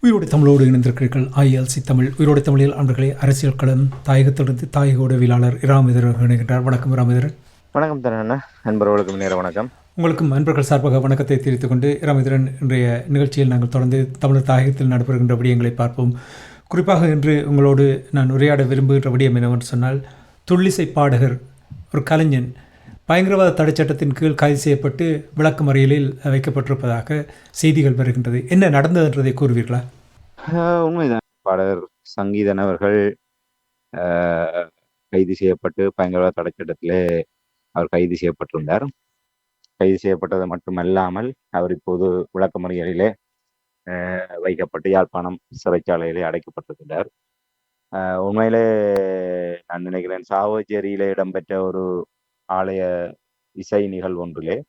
உயிரோடு தமிழோடு இணைந்திருக்கிறீர்கள். ஐஎல்சி தமிழ் உயிரோடு தமிழில் அன்பர்களே, அரசியல் களம் தாயகத்திலிருந்து தாயக உடவியலாளர் இராமேதர் இணைகின்றார். வணக்கம் இராமேதர். வணக்கம் தரண்ணா. நண்பர்களுக்கும் நேர வணக்கம். உங்களுக்கும் நண்பர்கள் சார்பாக வணக்கத்தை தெரிவித்துக் கொண்டு, இராமேதரன், இன்றைய நிகழ்ச்சியில் நாங்கள் தொடர்ந்து தமிழர் தாயகத்தில் நடைபெறுகின்ற விடயங்களை பார்ப்போம். குறிப்பாக இன்று உங்களோடு நான் உரையாட விரும்புகின்ற விடயம் என்னவென்று சொன்னால், துள்ளிசை பாடகர் ஒரு கலைஞன் பயங்கரவாத தடைச்சட்டத்தின் கீழ் கைது செய்யப்பட்டு விளக்கமறியலில் வைக்கப்பட்டிருப்பதாக செய்திகள் வருகின்றது. என்ன நடந்ததுன்றதை கூறுவீர்களா? உண்மைதான். பாடகர் சங்கீதன் அவர்கள் கைது செய்யப்பட்டு பயங்கரவாத தடைச்சட்டத்திலே அவர் கைது செய்யப்பட்டிருந்தார். கைது செய்யப்பட்டது மட்டுமல்லாமல் அவர் இப்போது விளக்கமறியலிலே வைக்கப்பட்டு யாழ்ப்பாணம் சிறைச்சாலையிலே அடைக்கப்பட்டிருக்கிறார். உண்மையிலே நான் நினைக்கிறேன், சாவச்சேரியிலே இடம்பெற்ற ஒரு ஆலய இசை நிகழ்வு ஒன்றிலே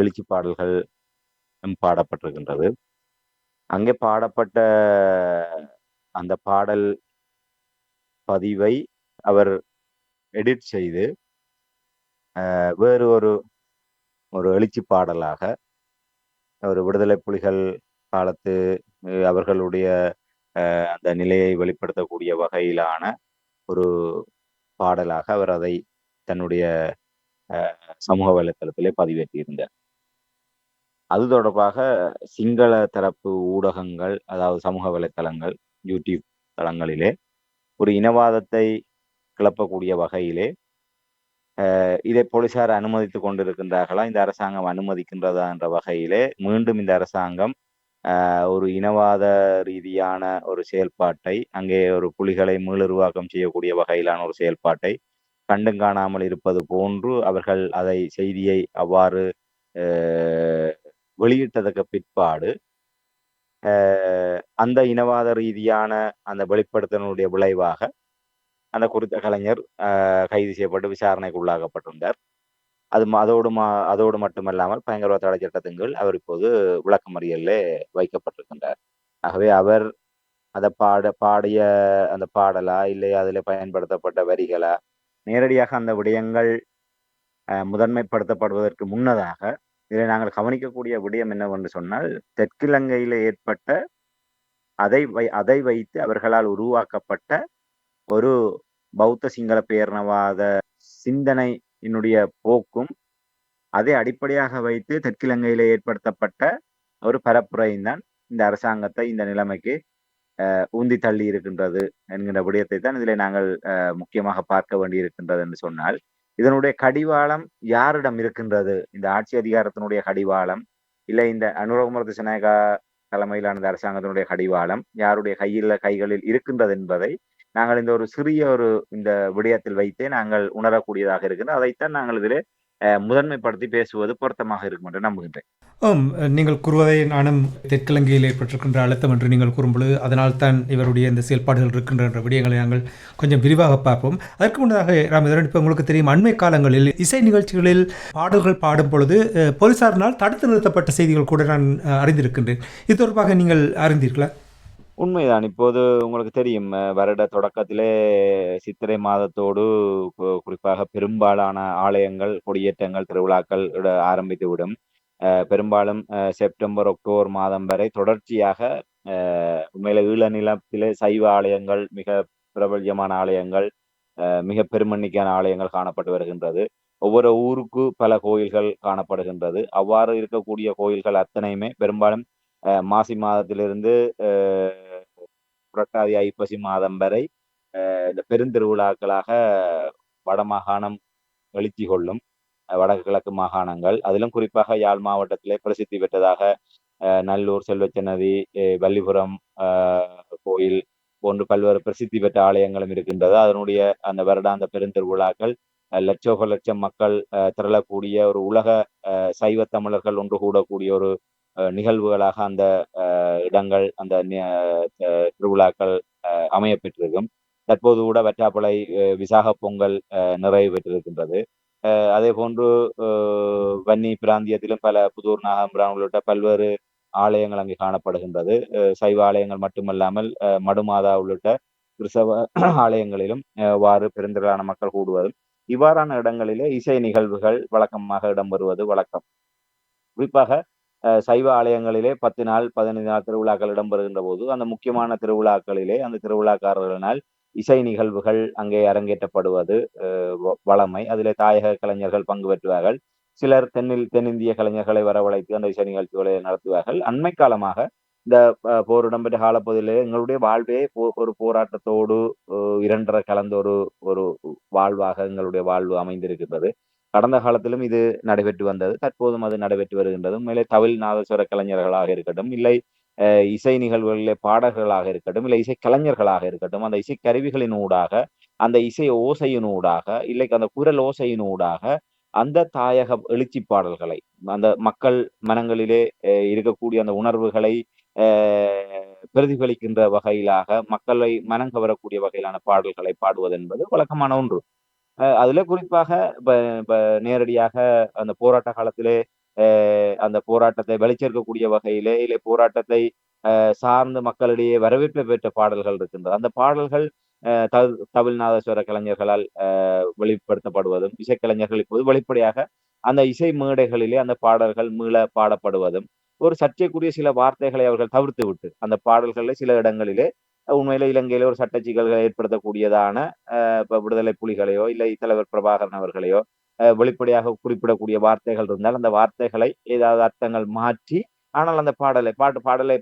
எழுச்சி பாடல்கள் பாடப்பட்டிருக்கின்றது. அங்கே பாடப்பட்ட அந்த பாடல் பதிவை அவர் எடிட் செய்து வேறு ஒரு எழுச்சி பாடலாக ஒரு விடுதலை புலிகள் காலத்து அவர்களுடைய அந்த நிலையை வெளிப்படுத்தக்கூடிய வகையிலான ஒரு பாடலாக அவர் அதை தன்னுடைய சமூக வலைத்தளத்திலே பதிவேற்றியிருந்தார். அது தொடர்பாக சிங்கள தரப்பு ஊடகங்கள், அதாவது சமூக வலைத்தளங்கள், யூடியூப் தளங்களிலே ஒரு இனவாதத்தை கிளப்பக்கூடிய வகையிலே இதை போலீசார் அனுமதித்துக் கொண்டிருக்கின்றார்களா, இந்த அரசாங்கம் அனுமதிக்கின்றதா என்ற வகையிலே மீண்டும் இந்த அரசாங்கம் ஒரு இனவாத ரீதியான ஒரு செயல்பாட்டை, அங்கே ஒரு புலிகளை மீளுருவாக்கம் செய்யக்கூடிய வகையிலான ஒரு செயல்பாட்டை கண்டும் காணாமல் இருப்பது போன்று அவர்கள் அதை செய்தியை அவ்வாறு வெளியிட்டதற்கு பிற்பாடு அந்த இனவாத ரீதியான அந்த வெளிப்படுத்தலுடைய விளைவாக அந்த குறித்த கலைஞர் கைது செய்யப்பட்டு விசாரணைக்கு உள்ளாக்கப்பட்டிருந்தார். அதோடு மட்டுமல்லாமல் பயங்கரவாத தடை சட்டத்தின் கீழ் அவர் இப்போது விளக்கமறியலிலே வைக்கப்பட்டிருக்கின்றார். ஆகவே அவர் அதை பாடிய அந்த பாடலா, இல்லை அதில் பயன்படுத்தப்பட்ட வரிகளா, நேரடியாக அந்த விடயங்கள் முதன்மைப்படுத்தப்படுவதற்கு முன்னதாக இதில் நாங்கள் கவனிக்கக்கூடிய விடயம் என்னவென்று சொன்னால், தெற்கிலங்கையில் ஏற்பட்ட அதை வைத்து அவர்களால் உருவாக்கப்பட்ட ஒரு பௌத்த சிங்கள பேரினவாத சிந்தனையினுடைய போக்கும் அதை அடிப்படையாக வைத்து தெற்கிலங்கையில் ஏற்படுத்தப்பட்ட ஒரு பரப்புரையும் தான் இந்த அரசாங்கத்தை இந்த நிலைமைக்கு ஊந்தி தள்ளி இருக்கின்றது என்கின்ற விடயத்தை தான் இதில் நாங்கள் முக்கியமாக பார்க்க வேண்டி இருக்கின்றது என்று சொன்னால், இதனுடைய கடிவாளம் யாரிடம் இருக்கின்றது? இந்த ஆட்சி அதிகாரத்தினுடைய கடிவாளம், இல்லை இந்த அனுரகுமார திசாநாயக்கா தலைமையிலான இந்த அரசாங்கத்தினுடைய கடிவாளம் யாருடைய கைகளில் இருக்கின்றது என்பதை நாங்கள் இந்த ஒரு சிறிய இந்த விடயத்தில் வைத்தே நாங்கள் உணரக்கூடியதாக இருக்கின்றது. அதைத்தான் நாங்கள் இதில் முதன்மைப்படுத்தி பேசுவது பொருத்தமாக இருக்கும் என்று நம்புகின்றேன். நீங்கள் கூறுவதை நானும் தெற்கிலங்கையில் ஏற்பட்டிருக்கின்ற அழுத்தம் என்று நீங்கள் கூறும்பொழுது அதனால் தான் இவருடைய இந்த செயல்பாடுகள் இருக்கின்ற விடயங்களை நாங்கள் கொஞ்சம் விரிவாக பார்ப்போம். அதற்கு முன்னதாக ராமேதரன், இப்போ உங்களுக்கு தெரியும், அண்மை காலங்களில் இசை நிகழ்ச்சிகளில் பாடல்கள் பாடும் பொழுது போலீசாரினால் தடுத்து நிறுத்தப்பட்ட செய்திகள் கூட நான் அறிந்திருக்கின்றேன். இது தொடர்பாக நீங்கள் அறிந்தீர்களா? உண்மைதான். இப்போது உங்களுக்கு தெரியும், வருட தொடக்கத்திலே சித்திரை மாதத்தோடு குறிப்பாக பெரும்பாலான ஆலயங்கள், கொடியேற்றங்கள், திருவிழாக்கள் ஆரம்பித்துவிடும். பெரும்பாலும் செப்டம்பர், அக்டோபர் மாதம் வரை தொடர்ச்சியாக உண்மையில ஈழ நிலத்திலே சைவ ஆலயங்கள், மிக பிரபல்யமான ஆலயங்கள், மிக பெருமண்ணிக்கான ஆலயங்கள் காணப்பட்டு வருகின்றது. ஒவ்வொரு ஊருக்கு பல கோயில்கள் காணப்படுகின்றது. அவ்வாறு இருக்கக்கூடிய கோயில்கள் அத்தனையுமே பெரும்பாலும் மாசி மாதத்திலிருந்து புரட்டாதி ஐப்பசி மாதம் வரை இந்த பெருந்திருவிழாக்களாக வடமாகாணம் எழுச்சி கொள்ளும். வடக்கு கிழக்கு மாகாணங்கள், அதிலும் குறிப்பாக யாழ் மாவட்டத்திலே பிரசித்தி பெற்றதாக நல்லூர், செல்வச்சன்னதி, வள்ளிபுரம் கோயில் போன்று பல்வேறு பிரசித்தி பெற்ற ஆலயங்களும் இருக்கின்றது. அதனுடைய அந்த வருடாந்த பெருந்திருவிழாக்கள் லட்சம் மக்கள் திரளக்கூடிய ஒரு உலக சைவ தமிழர்கள் ஒன்று கூடக்கூடிய ஒரு நிகழ்வுகளாக அந்த இடங்கள், அந்த திருவிழாக்கள் அமைய பெற்றிருக்கும். தற்போது கூட வற்றாப்பளை விசாக பொங்கல் நிறைவு பெற்றிருக்கின்றது. அதே போன்று வன்னி பிராந்தியத்திலும் பல புதூர், நாகம்பரம் உள்ளிட்ட பல்வேறு ஆலயங்கள் அங்கே காணப்படுகின்றது. சைவ ஆலயங்கள் மட்டுமல்லாமல் மடுமாதா உள்ளிட்ட கிறிஸ்தவ ஆலயங்களிலும் வாறு பெருந்திரளான மக்கள் கூடுவதும், இவ்வாறான இடங்களிலே இசை நிகழ்வுகள் வழக்கமாக இடம்பெறுவது வழக்கம். குறிப்பாக சைவ ஆலயங்களிலே 10 நாள் 15 நாள் திருவிழாக்கள் இடம்பெறுகின்ற போது அந்த முக்கியமான திருவிழாக்களிலே அந்த திருவிழாக்காரர்களினால் இசை நிகழ்வுகள் அங்கே அரங்கேற்றப்படுவது வழமை. அதிலே தாயக கலைஞர்கள் பங்கு பெற்றுவார்கள். சிலர் தென்னிந்திய கலைஞர்களை வரவழைத்து அந்த இசை நிகழ்ச்சிகளை நடத்துவார்கள். அண்மை காலமாக இந்த போர் இடம்பெற்ற காலப்பகுதியிலே எங்களுடைய வாழ்வே ஒரு போராட்டத்தோடு இரண்டரை கலந்த ஒரு ஒரு வாழ்வாக எங்களுடைய வாழ்வு அமைந்திருக்கின்றது. கடந்த காலத்திலும் இது நடைபெற்று வந்தது. தற்போதும் அது நடைபெற்று வருகின்றது. மேலே தவில் நாதஸ்வர கலைஞர்களாக இருக்கட்டும், இல்லை இசை நிகழ்வுகளிலே பாடகர்களாக இருக்கட்டும், இல்லை இசை கலைஞர்களாக இருக்கட்டும், அந்த இசை கருவிகளின் ஊடாக, அந்த இசை ஓசையினூடாக, இல்லை அந்த குரல் ஓசையினூடாக அந்த தாயக எழுச்சி பாடல்களை, அந்த மக்கள் மனங்களிலே இருக்கக்கூடிய அந்த உணர்வுகளை அ பிரதிபலிக்கின்ற வகையிலாக, மக்களை மனம் கவரக்கூடிய வகையிலான பாடல்களை பாடுவது என்பது வழக்கமான ஒன்று. அதுல குறிப்பாக இப்ப இப்ப நேரடியாக அந்த போராட்ட காலத்திலே அந்த போராட்டத்தை வெளிச்சேர்க்கக்கூடிய வகையிலே, இல்லை போராட்டத்தை சார்ந்து மக்களிடையே வரவேற்பை பெற்ற பாடல்கள் இருக்கின்றது. அந்த பாடல்கள் தவில் நாதஸ்வர கலைஞர்களால் வெளிப்படுத்தப்படுவதும், இசைக்கலைஞர்கள் இப்போது வெளிப்படையாக அந்த இசை மேடைகளிலே அந்த பாடல்கள் மீள பாடப்படுவதும், ஒரு சர்ச்சைக்குரிய சில வார்த்தைகளை அவர்கள் தவிர்த்து விட்டு, அந்த பாடல்களில் சில இடங்களிலே உண்மையிலே இலங்கையிலே ஒரு சட்ட சிக்கல்களை ஏற்படுத்தக்கூடியதான இப்ப விடுதலை புலிகளையோ, இல்லை தலைவர் பிரபாகரன் அவர்களையோ வெளிப்படையாக குறிப்பிடக்கூடிய வார்த்தைகள் இருந்தால், அந்த வார்த்தைகளை ஏதாவது அர்த்தங்கள் மாற்றி, ஆனால் அந்த பாடலை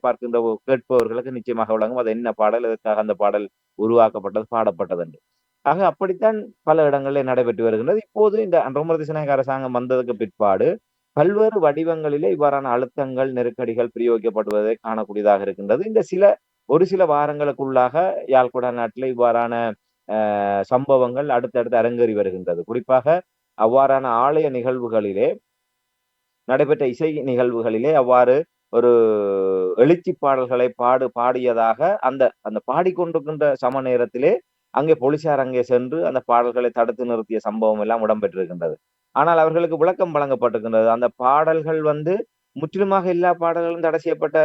பார்க்கின்ற கேட்பவர்களுக்கு நிச்சயமாக விளங்கும். அது என்ன பாடல், எதற்காக அந்த பாடல் உருவாக்கப்பட்டது, பாடப்பட்டது என்று. ஆக அப்படித்தான் பல இடங்களிலே நடைபெற்று வருகின்றது. இப்போது இந்த அன்ரோமர் திசாநாயக்க அரசாங்கம் வந்ததுக்கு பிற்பாடு பல்வேறு வடிவங்களிலே இவ்வாறான அழுத்தங்கள், நெருக்கடிகள் பிரயோகிக்கப்படுவதை காணக்கூடியதாக இருக்கின்றது. இந்த ஒரு சில வாரங்களுக்குள்ளாக யாழ்குடா நாட்டிலே இவ்வாறான சம்பவங்கள் அடுத்தடுத்து அரங்கேறி வருகின்றது. குறிப்பாக அவ்வாறான ஆலய நிகழ்வுகளிலே நடைபெற்ற இசை நிகழ்வுகளிலே அவ்வாறு ஒரு எழுச்சி பாடல்களை பாடியதாக அந்த அந்த பாடிக்கொண்டிருக்கின்ற சம நேரத்திலே அங்கே போலீசார் அங்கே சென்று அந்த பாடல்களை தடுத்து நிறுத்திய சம்பவம் எல்லாம் இடம்பெற்றிருக்கின்றது. ஆனால் அவர்களுக்கு விளக்கம் வழங்கப்பட்டிருக்கின்றது. அந்த பாடல்கள் முற்றிலுமாக எல்லா பாடல்களும் தடை செய்யப்பட்ட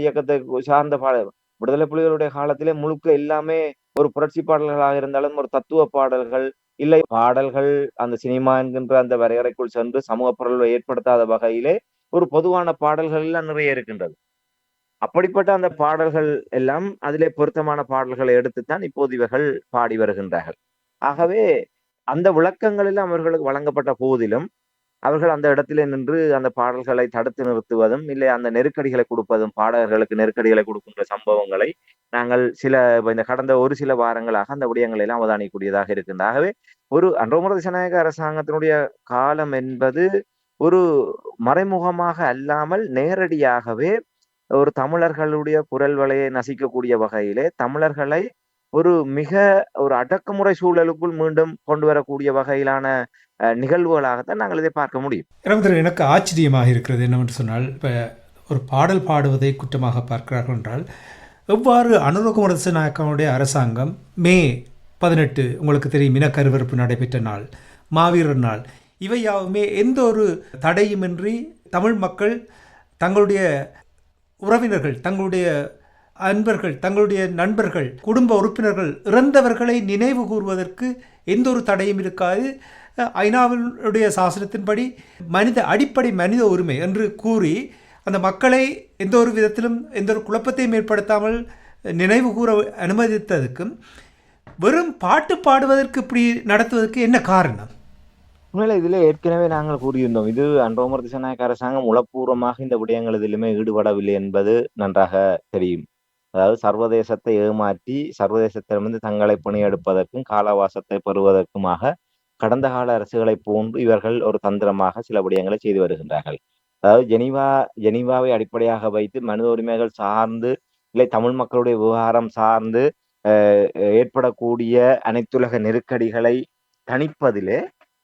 இயக்கத்தை சார்ந்த பாடல். விடுதலை புலிகளுடைய காலத்திலே முழுக்க எல்லாமே ஒரு புரட்சி பாடல்களாக இருந்தாலும் ஒரு தத்துவ பாடல்கள், இல்லை பாடல்கள் அந்த சினிமா என்கின்ற அந்த வரையறைக்குள் சென்று சமூக பொருளை ஏற்படுத்தாத வகையிலே ஒரு பொதுவான பாடல்கள் எல்லாம் நிறைய இருக்கின்றது. அப்படிப்பட்ட அந்த பாடல்கள் எல்லாம் அதிலே பொருத்தமான பாடல்களை எடுத்துத்தான் இப்போது இவர்கள் பாடி வருகின்றார்கள். ஆகவே அந்த விளக்கங்களில் அவர்களுக்கு வழங்கப்பட்ட போதிலும் அவர்கள் அந்த இடத்திலே நின்று அந்த பாடல்களை தடுத்து நிறுத்துவதும், இல்லை அந்த நெருக்கடிகளை கொடுப்பதும், பாடகர்களுக்கு நெருக்கடிகளை கொடுக்கின்ற சம்பவங்களை நாங்கள் இந்த கடந்த ஒரு சில வாரங்களாக அந்த விடயங்களை எல்லாம் அவதானிக்கூடியதாக இருக்கின்றது. ஆகவே ஒரு அன்ரோமர் திசாநாயக்க அரசாங்கத்தினுடைய காலம் என்பது ஒரு மறைமுகமாக அல்லாமல் நேரடியாகவே ஒரு தமிழர்களுடைய குரல் வளையை நசிக்கக்கூடிய வகையிலே தமிழர்களை ஒரு அடக்குமுறை சூழலுக்குள் மீண்டும் கொண்டு வரக்கூடிய வகையிலான நிகழ்வுகளாகத்தான் நாங்கள் இதை பார்க்க முடியும். எனக்கு ஆச்சரியமாக இருக்கிறது என்னவென்று சொன்னால், இப்போ ஒரு பாடல் பாடுவதை குற்றமாக பார்க்கிறார்கள் என்றால், எவ்வாறு அனுரகுமார திசாநாயக்கனுடைய அரசாங்கம் மே 18 உங்களுக்கு தெரியும் இனக்கருவறுப்பு நடைபெற்ற நாள், மாவீரர் நாள், இவை யாவுமே எந்த ஒரு தடையுமின்றி தமிழ் மக்கள் தங்களுடைய உறவினர்கள், தங்களுடைய அன்பர்கள், தங்களுடைய நண்பர்கள், குடும்ப உறுப்பினர்கள், இறந்தவர்களை நினைவு கூறுவதற்கு எந்த ஒரு தடையும் இருக்காது, ஐநாவினுடைய சாசனத்தின்படி அடிப்படை மனித உரிமை என்று கூறி அந்த மக்களை எந்த ஒரு விதத்திலும் எந்த ஒரு குழப்பத்தையும் ஏற்படுத்தாமல் நினைவு கூற அனுமதித்ததுக்கும் வெறும் பாட்டு பாடுவதற்கு இப்படி நடத்துவதற்கு என்ன காரணம்? உண்மையில இதுல ஏற்கனவே நாங்கள் கூறியிருந்தோம். இது அன்ரோமர் திசாநாயக்க அரசாங்கம் உளப்பூர்வமாக இந்த விடயங்கள் எதிலுமே ஈடுபடவில்லை என்பது நன்றாக தெரியும். அதாவது சர்வதேசத்தை ஏமாற்றி சர்வதேசத்திலிருந்து தங்களை பணியெடுப்பதற்கும் காலவாசத்தை பெறுவதற்குமாக கடந்த கால அரசுகளை போன்று இவர்கள் ஒரு தந்திரமாக சில விடயங்களை செய்து வருகின்றார்கள். அதாவது ஜெனீவாவை அடிப்படையாக வைத்து மனித உரிமைகள் சார்ந்து, இல்லை தமிழ் மக்களுடைய விவகாரம் சார்ந்து ஏற்படக்கூடிய அனைத்துலக நெருக்கடிகளை தணிப்பதிலே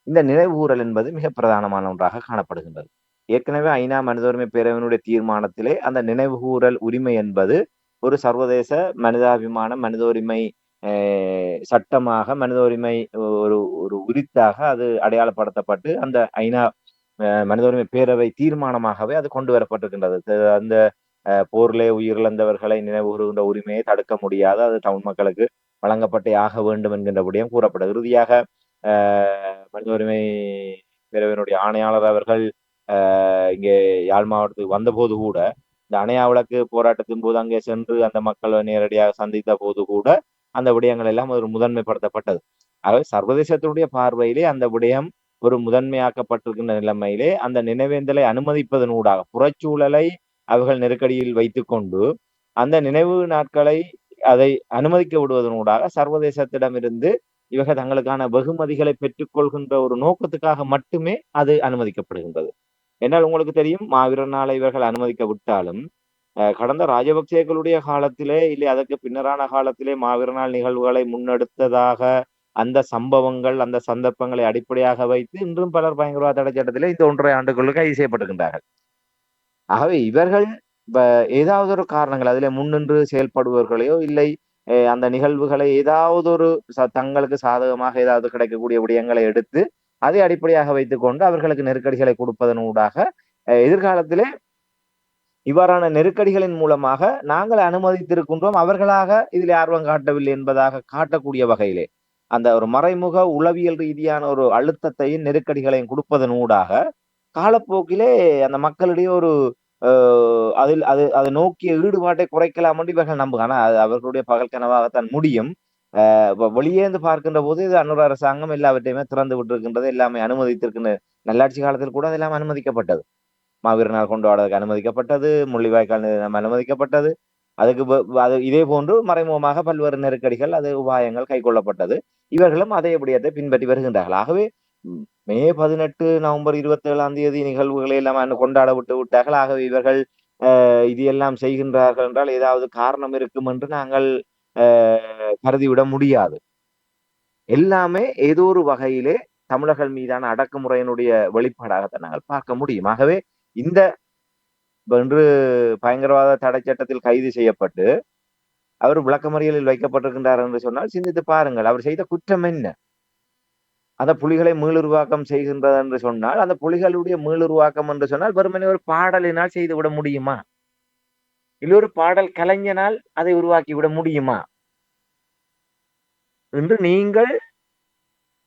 இந்த நினைவுகூறல் என்பது மிக பிரதானமான ஒன்றாக காணப்படுகின்றது. ஏற்கனவே ஐநா மனித உரிமை பேரவையினுடைய தீர்மானத்திலே அந்த நினைவுகூறல் உரிமை என்பது ஒரு சர்வதேச மனிதாபிமான மனித உரிமை சட்டமாக, மனித உரிமை ஒரு ஒரு உரித்தாக அது அடையாளப்படுத்தப்பட்டு அந்த ஐநா மனித உரிமை பேரவை தீர்மானமாகவே அது கொண்டு வரப்பட்டிருக்கின்றது. அந்த போரிலே உயிரிழந்தவர்களை நினைவு கூறுகின்ற உரிமையை தடுக்க முடியாது, அது தமிழ் மக்களுக்கு வழங்கப்பட்டே ஆக வேண்டும் என்கின்ற விடயம் கூறப்படும். இறுதியாக மனித உரிமை பேரவையினுடைய ஆணையாளர் அவர்கள் இங்கே யாழ் மாவட்டத்துக்கு வந்தபோது கூட இந்த அணையா விளக்கு போராட்டத்தின் போது அங்கே சென்று அந்த மக்களை நேரடியாக சந்தித்த போது கூட அந்த விடயங்கள் எல்லாம் ஒரு முதன்மைப்படுத்தப்பட்டது. ஆகவே சர்வதேசத்தினுடைய பார்வையிலே அந்த விடயம் ஒரு முதன்மையாக்கப்பட்டிருக்கின்ற நிலைமையிலே அந்த நினைவேந்தலை அனுமதிப்பதனூடாக புறச்சூழலை அவர்கள் நெருக்கடியில் வைத்துக்கொண்டு அந்த நினைவு நாட்களை அதை அனுமதிக்க விடுவதனூடாக சர்வதேசத்திடமிருந்து இவர்கள் தங்களுக்கான வெகுமதிகளை பெற்றுக்கொள்கின்ற ஒரு நோக்கத்துக்காக மட்டுமே அது அனுமதிக்கப்படுகின்றது. என்றால் உங்களுக்கு தெரியும், மாவீரர் நாளை இவர்கள் அனுமதிக்க விட்டாலும் கடந்த ராஜபக்சேக்களுடைய காலத்திலே இல்லை அதற்கு பின்னரான காலத்திலே மாவீரர் நாள் நிகழ்வுகளை முன்னெடுத்ததாக அந்த சம்பவங்கள் அந்த சந்தர்ப்பங்களை அடிப்படையாக வைத்து இன்றும் பலர் பயங்கரவாத தடை சட்டத்திலே இந்த 1.5 ஆண்டுகளுக்கு கைது செய்யப்பட்டிருக்கின்றார்கள். ஆகவே இவர்கள் ஏதாவது ஒரு காரணங்கள் அதிலே முன்னின்று செயல்படுபவர்களையோ இல்லை அந்த நிகழ்வுகளை ஏதாவது ஒரு தங்களுக்கு சாதகமாக ஏதாவது கிடைக்கக்கூடிய விடயங்களை எடுத்து அதை அடிப்படையாக வைத்துக்கொண்டு அவர்களுக்கு நெருக்கடிகளை கொடுப்பதனூடாக எதிர்காலத்திலே இவ்வாறான நெருக்கடிகளின் மூலமாக நாங்கள் அனுமதித்திருக்கின்றோம், அவர்களாக இதில் ஆர்வம் காட்டவில்லை என்பதாக காட்டக்கூடிய வகையிலே அந்த ஒரு மறைமுக உளவியல் ரீதியான ஒரு அழுத்தத்தையும் நெருக்கடிகளையும் கொடுப்பதனூடாக காலப்போக்கிலே அந்த மக்களிடையே ஒரு அதில் அதை நோக்கிய ஈடுபாட்டை குறைக்கலாம் என்று இவர்கள் நம்புங்க. ஆனா அது அவர்களுடைய பகல் கனவாகத்தான் முடியும். வெளியே இருந்து பார்க்கின்ற போது இது அன்னூர் அரசாங்கம் எல்லாவற்றையுமே திறந்து விட்டிருக்கின்றது, எல்லாமே அனுமதித்திருக்கின்ற நல்லாட்சி காலத்தில் கூட அதெல்லாம் அனுமதிக்கப்பட்டது. மாவீரர் நாள் கொண்டாடுவதற்கு அனுமதிக்கப்பட்டது, முள்ளிவாய்க்கால் நிலையம் அனுமதிக்கப்பட்டது. அதுக்கு அது இதே போன்று மறைமுகமாக பல்வேறு நெருக்கடிகள் அது உபாயங்கள் கைக்கொள்ளப்பட்டது. இவர்களும் அதே விடயத்தை பின்பற்றி வருகின்றார்கள். ஆகவே மே 18 நவம்பர் 27 நிகழ்வுகளை எல்லாம் கொண்டாட விட்டு விட்டார்கள். ஆகவே இவர்கள் இது எல்லாம் செய்கின்றார்கள் என்றால் ஏதாவது காரணம் இருக்கும் என்று நாங்கள் கருதிவிட முடியாது. எல்லாமே ஏதோ ஒரு வகையிலே தமிழர்கள் மீதான அடக்குமுறையினுடைய வெளிப்பாடாகத்தான் நாங்கள் பார்க்க முடியும். ஆகவே இந்த வென்று பயங்கரவாத தடை சட்டத்தில் கைது செய்யப்பட்டு அவர் விளக்கமறியலில் வைக்கப்பட்டிருக்கின்றார் என்று சொன்னால் சிந்தித்து பாருங்கள், அவர் செய்த குற்றம் என்ன? அந்த புலிகளை மீளுருவாக்கம் செய்கின்றது என்று சொன்னால் அந்த புலிகளுடைய மீளுருவாக்கம் என்று சொன்னால் வெறுமனே ஒரு பாடலினால் செய்துவிட முடியுமா? இல்லை ஒரு பாடல் கலைஞனால் அதை உருவாக்கி விட முடியுமா என்று நீங்கள்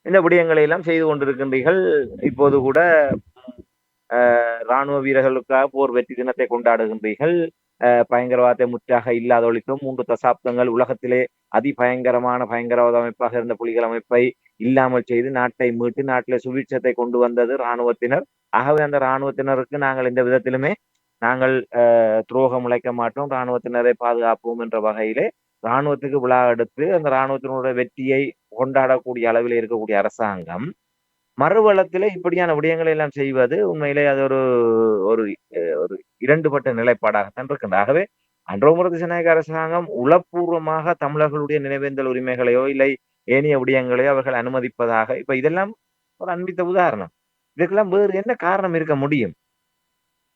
இந்த விடயங்களை எல்லாம் செய்து கொண்டிருக்கின்றீர்கள். இப்போது கூட இராணுவ வீரர்களுக்காக போர் வெற்றி தினத்தை கொண்டாடுகின்றீர்கள். பயங்கரவாதத்தை முற்றாக இல்லாத ஒழிக்கும் 3 தசாப்தங்கள் உலகத்திலே அதிபயங்கரமான பயங்கரவாத அமைப்பாக இருந்த புலிகள் அமைப்பை இல்லாமல் செய்து நாட்டை மீட்டு நாட்டிலே சுபீட்சத்தை கொண்டு வந்தது இராணுவத்தினர். ஆகவே அந்த இராணுவத்தினருக்கு நாங்கள் எந்த விதத்திலுமே நாங்கள் துரோகம் இழைக்க மாட்டோம், இராணுவத்தினரை பாதுகாப்போம் என்ற வகையிலே இராணுவத்துக்கு விழா எடுத்து அந்த இராணுவத்தினுடைய வெற்றியை கொண்டாடக்கூடிய அளவில் இருக்கக்கூடிய அரசாங்கம் மறுவளத்திலே இப்படியான விடயங்களை எல்லாம் செய்வது உண்மையிலே அது ஒரு ஒரு ஒரு இரண்டுபட்ட நிலைப்பாடாகத்தான் இருக்கின்றது. ஆகவே அன்றோமுறை திசாநாயக்க அரசாங்கம் உளப்பூர்வமாக தமிழர்களுடைய நினைவேந்தல் உரிமைகளையோ இல்லை ஏனைய விடயங்களையோ அவர்கள் அனுமதிப்பதாக இப்ப இதெல்லாம் ஒரு அன்பித்த உதாரணம். இதுக்கெல்லாம் வேறு என்ன காரணம் இருக்க முடியும்?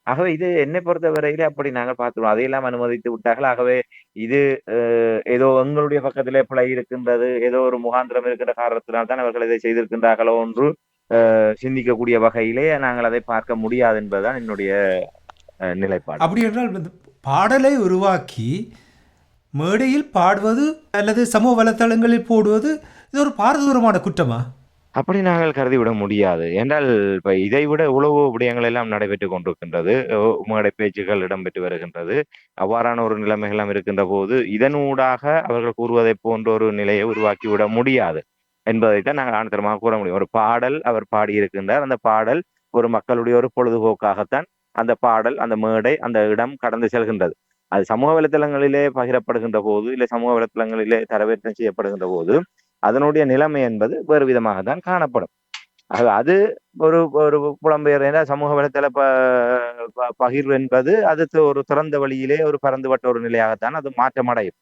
ஆகவே இது என்னை பொறுத்த வரையிலே அப்படி நாங்கள் பார்த்துருவோம். அதையெல்லாம் அனுமதித்து விட்டார்கள். ஆகவே இது ஏதோ எங்களுடைய பக்கத்திலே பிழை இருக்கின்றது, ஏதோ ஒரு முகாந்திரம் இருக்கின்ற காரணத்தினால் தான் அவர்கள் இதை செய்திருக்கின்றார்களோ என்று சிந்திக்கக்கூடிய வகையிலே நாங்கள் அதை பார்க்க முடியாது என்பதுதான் என்னுடைய நிலைப்பாடு. அப்படி என்றால் பாடலை உருவாக்கி மேடையில் பாடுவது அல்லது சமூக வலைத்தளங்களில் போடுவது இது ஒரு பாரதூரமான குற்றமா? அப்படி நாங்கள் கருதிவிட முடியாது. என்றால் இப்ப இதை விட உளவு விடயங்கள் எல்லாம் நடைபெற்றுக் கொண்டிருக்கின்றது, மேடை பேச்சுகள் இடம்பெற்று வருகின்றது. அவ்வாறான ஒரு நிலைமைகள் இருக்கின்ற போது இதனூடாக அவர்கள் கூறுவதை போன்ற ஒரு நிலையை உருவாக்கிவிட முடியாது என்பதைத்தான் நாங்கள் ஆணித்தரமாக கூற முடியும். ஒரு பாடல் அவர் பாடியிருக்கின்றார், அந்த பாடல் ஒரு மக்களுடைய ஒரு பொழுதுபோக்காகத்தான் அந்த பாடல் அந்த மேடை அந்த இடம் கடந்து செல்கின்றது. அது சமூக வலைத்தளங்களிலே பகிரப்படுகின்ற போது இல்லை சமூக வலைத்தளங்களிலே தரவேற்றம் செய்யப்படுகின்ற போது அதனுடைய நிலைமை என்பது வேறு விதமாக தான் காணப்படும். அது ஒரு ஒரு புலம்பெயர் சமூக வலைத்தள பகிர்வு என்பது அது ஒரு திறந்த வழியிலே ஒரு பரந்துபட்ட ஒரு நிலையாகத்தான் அது மாற்றமடையும்.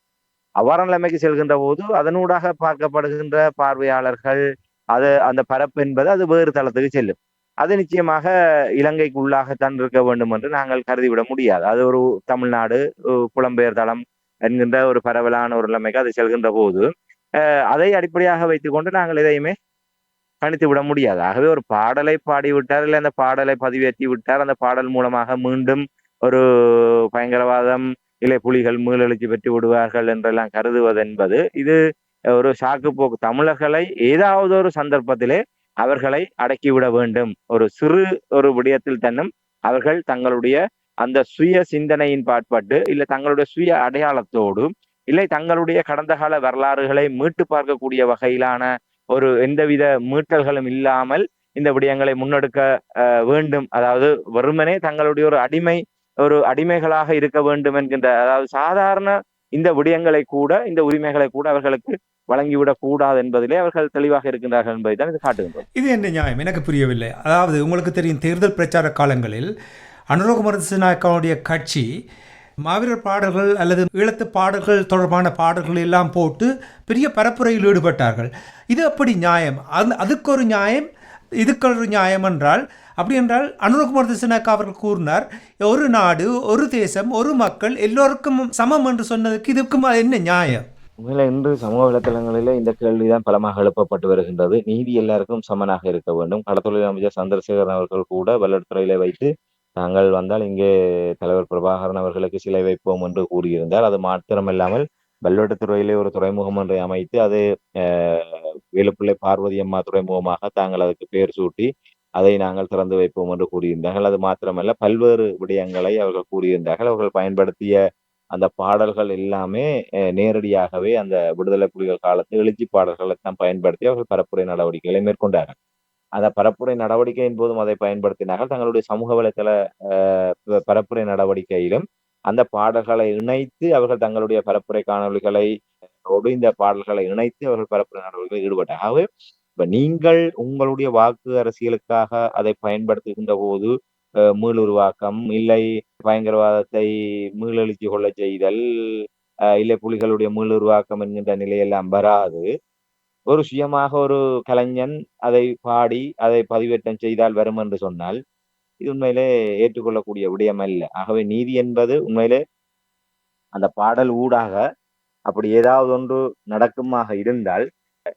அவ்வாறான நிலைமைக்கு செல்கின்ற போது அதனூடாக பார்க்கப்படுகின்ற பார்வையாளர்கள் அந்த பரப்பு என்பது அது வேறு தளத்துக்கு செல்லும். அது நிச்சயமாக இலங்கைக்கு உள்ளாகத்தான் இருக்க வேண்டும் என்று நாங்கள் கருதிவிட முடியாது. அது ஒரு தமிழ்நாடு புலம்பெயர் தளம் என்கின்ற ஒரு பரவலான ஒரு நிலைமைக்கு அது செல்கின்ற போது அதை அடிப்படையாக வைத்துக்கொண்டு நாங்கள் எதையுமே கணித்து விட முடியாது. ஆகவே ஒரு பாடலை பாடிவிட்டார், இல்லை அந்த பாடலை பதிவேற்றி விட்டார், அந்த பாடல் மூலமாக மீண்டும் ஒரு பயங்கரவாதம் இல்லை புலிகள் மீளெழுச்சி பெற்று விடுவார்கள் என்றெல்லாம் கருதுவது என்பது இது ஒரு சாக்கு போக்கு. தமிழர்களை ஏதாவது ஒரு சந்தர்ப்பத்திலே அவர்களை அடக்கிவிட வேண்டும். ஒரு சிறு ஒரு விடயத்தில் தன்னும் அவர்கள் தங்களுடைய அந்த சுய சிந்தனையின் பாட்பட்டு இல்லை தங்களுடைய சுய அடையாளத்தோடு இல்லை தங்களுடைய கடந்த கால வரலாறுகளை மீட்டு பார்க்கக்கூடிய வகையிலான ஒரு எந்தவித மீட்டல்களும் இல்லாமல் இந்த விடயங்களை முன்னெடுக்க வேண்டும். அதாவது வெறுமனே தங்களுடைய ஒரு அடிமைகளாக இருக்க வேண்டும் என்கின்ற, அதாவது சாதாரண இந்த விடயங்களை கூட, இந்த உரிமைகளை கூட அவர்களுக்கு வழங்கிவிடக் கூடாது என்பதிலே அவர்கள் தெளிவாக இருக்கின்றார்கள் என்பதை தான் இது காட்டுகின்றது. இது என்ன நியாயம்? எனக்கு புரியவில்லை. அதாவது உங்களுக்கு தெரியும், தேர்தல் பிரச்சார காலங்களில் அனுரகுமார திசாநாயக்காவுடைய கட்சி மாவீரர் பாடல்கள் அல்லது ஈழத்து பாடல்கள் தொடர்பான பாடல்கள் எல்லாம் போட்டு பெரிய பரப்புரையில் ஈடுபட்டார்கள். இது அப்படி நியாயம்? அதுக்கு ஒரு நியாயம், இதுக்கு ஒரு நியாயம் என்றால், அப்படி என்றால் அனுரகுமார திசாநாயக்கா அவர்கள் கூறினார், ஒரு நாடு, ஒரு தேசம், ஒரு மக்கள், எல்லோருக்கும் சமம் என்று சொன்னதுக்கு இதுக்கும் என்ன நியாயம்? உண்மையில இன்று சமூக வலைத்தளங்களிலே இந்த கேள்விதான் பலமாக எழுப்பப்பட்டு வருகின்றது. நீதி எல்லாருக்கும் சமனாக இருக்க வேண்டும். கடத்தொழில் அமைச்சர் சந்திரசேகரன் அவர்கள் கூட வெள்ளத்துறையிலே வைத்து தாங்கள் வந்தால் இங்கே தலைவர் பிரபாகரன் அவர்களுக்கு சிலை வைப்போம் என்று கூறியிருந்தார். அது மாத்திரமில்லாமல் வெள்ளத்துறையிலே ஒரு துறைமுகம் ஒன்றை அமைத்து அது வேலுப்பிள்ளை பார்வதி அம்மா துறைமுகமாக தாங்கள் அதுக்கு பெயர் சூட்டி அதை நாங்கள் திறந்து வைப்போம் என்று கூறியிருந்தார்கள். அது மாத்திரமல்ல, பல்வேறு விடயங்களை அவர்கள் கூறியிருந்தார்கள். அவர்கள் பயன்படுத்திய அந்த பாடல்கள் எல்லாமே நேரடியாகவே அந்த விடுதலை புலிகள் காலத்து எழுச்சி பாடல்களை தான் பயன்படுத்தி அவர்கள் பரப்புரை நடவடிக்கைகளை மேற்கொண்டார்கள். அந்த பரப்புரை நடவடிக்கையின் போதும் அதை பயன்படுத்தினார்கள். தங்களுடைய சமூக வலைத்தள பரப்புரை நடவடிக்கையிலும் அந்த பாடல்களை இணைத்து அவர்கள் தங்களுடைய பரப்புரை காணொலிகளை இந்த பாடல்களை இணைத்து அவர்கள் பரப்புரை நடவடிக்கையில் ஈடுபட்டார்கள். ஆகவே இப்ப நீங்கள் உங்களுடைய வாக்கு அரசியலுக்காக அதை பயன்படுத்துகின்ற போது மீளுருவாக்கம் இல்லை, பயங்கரவாதத்தை மீளெழுச்சி கொள்ள செய்தல், இல்லை புலிகளுடைய மீளுருவாக்கம் என்கின்ற நிலையெல்லாம் வராது. ஒரு சுயமாக ஒரு கலைஞன் அதை பாடி அதை பதிவேற்றம் செய்தால் வரும் என்று சொன்னால் இது உண்மையிலே ஏற்றுக்கொள்ளக்கூடிய விடயம் அல்ல. ஆகவே நீதி என்பது உண்மையிலே அந்த பாடல் ஊடாக அப்படி ஏதாவது ஒன்று நடக்குமாக இருந்தால்,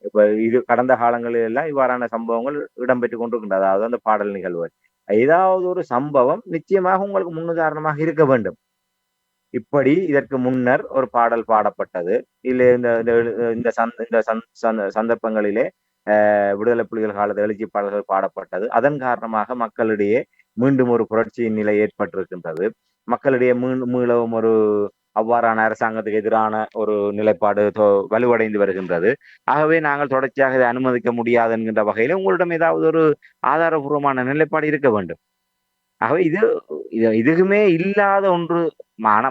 இப்ப இது கடந்த காலங்களில் எல்லாம் இவ்வாறான சம்பவங்கள் இடம்பெற்றுக் கொண்டிருக்கின்றது. அதாவது அந்த பாடல் நிகழ்வு ஏதாவது ஒரு சம்பவம் நிச்சயமாக உங்களுக்கு முன்னுதாரணமாக இருக்க வேண்டும். இப்படி இதற்கு முன்னர் ஒரு பாடல் பாடப்பட்டது, இல்லை இந்த சந்தர்ப்பங்களிலே விடுதலை புலிகள் காலத்து எழுச்சி பாடல்கள் பாடப்பட்டது, அதன் காரணமாக மக்களிடையே மீண்டும் ஒரு புரட்சியின் நிலை ஏற்பட்டிருக்கின்றது. மக்களிடையே மீளவும் ஒரு அவ்வாறான அரசாங்கத்துக்கு எதிரான ஒரு நிலைப்பாடு வலுவடைந்து வருகின்றது. ஆகவே நாங்கள் தொடர்ச்சியாக இதை அனுமதிக்க முடியாது என்கின்ற வகையில் உங்களிடம் ஏதாவது ஒரு ஆதாரபூர்வமான நிலைப்பாடு இருக்க வேண்டும். ஆகவே இதுக்குமே இல்லாத ஒன்று.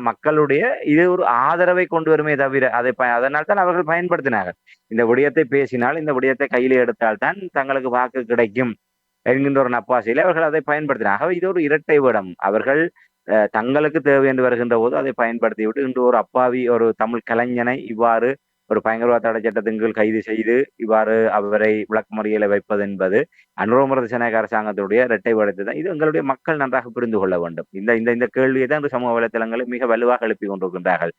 மக்களுடைய இது ஒரு ஆதரவை கொண்டு வருமே தவிர அதனால் தான் அவர்கள் பயன்படுத்தினார்கள். இந்த விடயத்தை பேசினால், இந்த விடயத்தை கையிலே எடுத்தால் தான் தங்களுக்கு வாக்கு கிடைக்கும் என்கின்ற ஒரு நப்பாசையில் அவர்கள் அதை பயன்படுத்தினார். ஆகவே இது ஒரு இரட்டை வேடம். அவர்கள் தங்களுக்கு தேவை என்று வருகின்ற போது அதை பயன்படுத்தி விட்டு இன்று ஒரு அப்பாவி ஒரு தமிழ் கலைஞனை இவ்வாறு ஒரு பயங்கரவாத தடை சட்டத்தின் கீழ் கைது செய்து இவ்வாறு அவரை விளக்குமறியலை வைப்பது என்பது அனுரகுமார திசாநாயக்க அரசாங்கத்துடைய இரட்டை வேடத்தை தான். இது எங்களுடைய மக்கள் நன்றாக புரிந்து கொள்ள வேண்டும். இந்த கேள்வியை தான் இந்த சமூக வலைத்தளங்களை மிக வலுவாக எழுப்பி கொண்டிருக்கின்றார்கள்.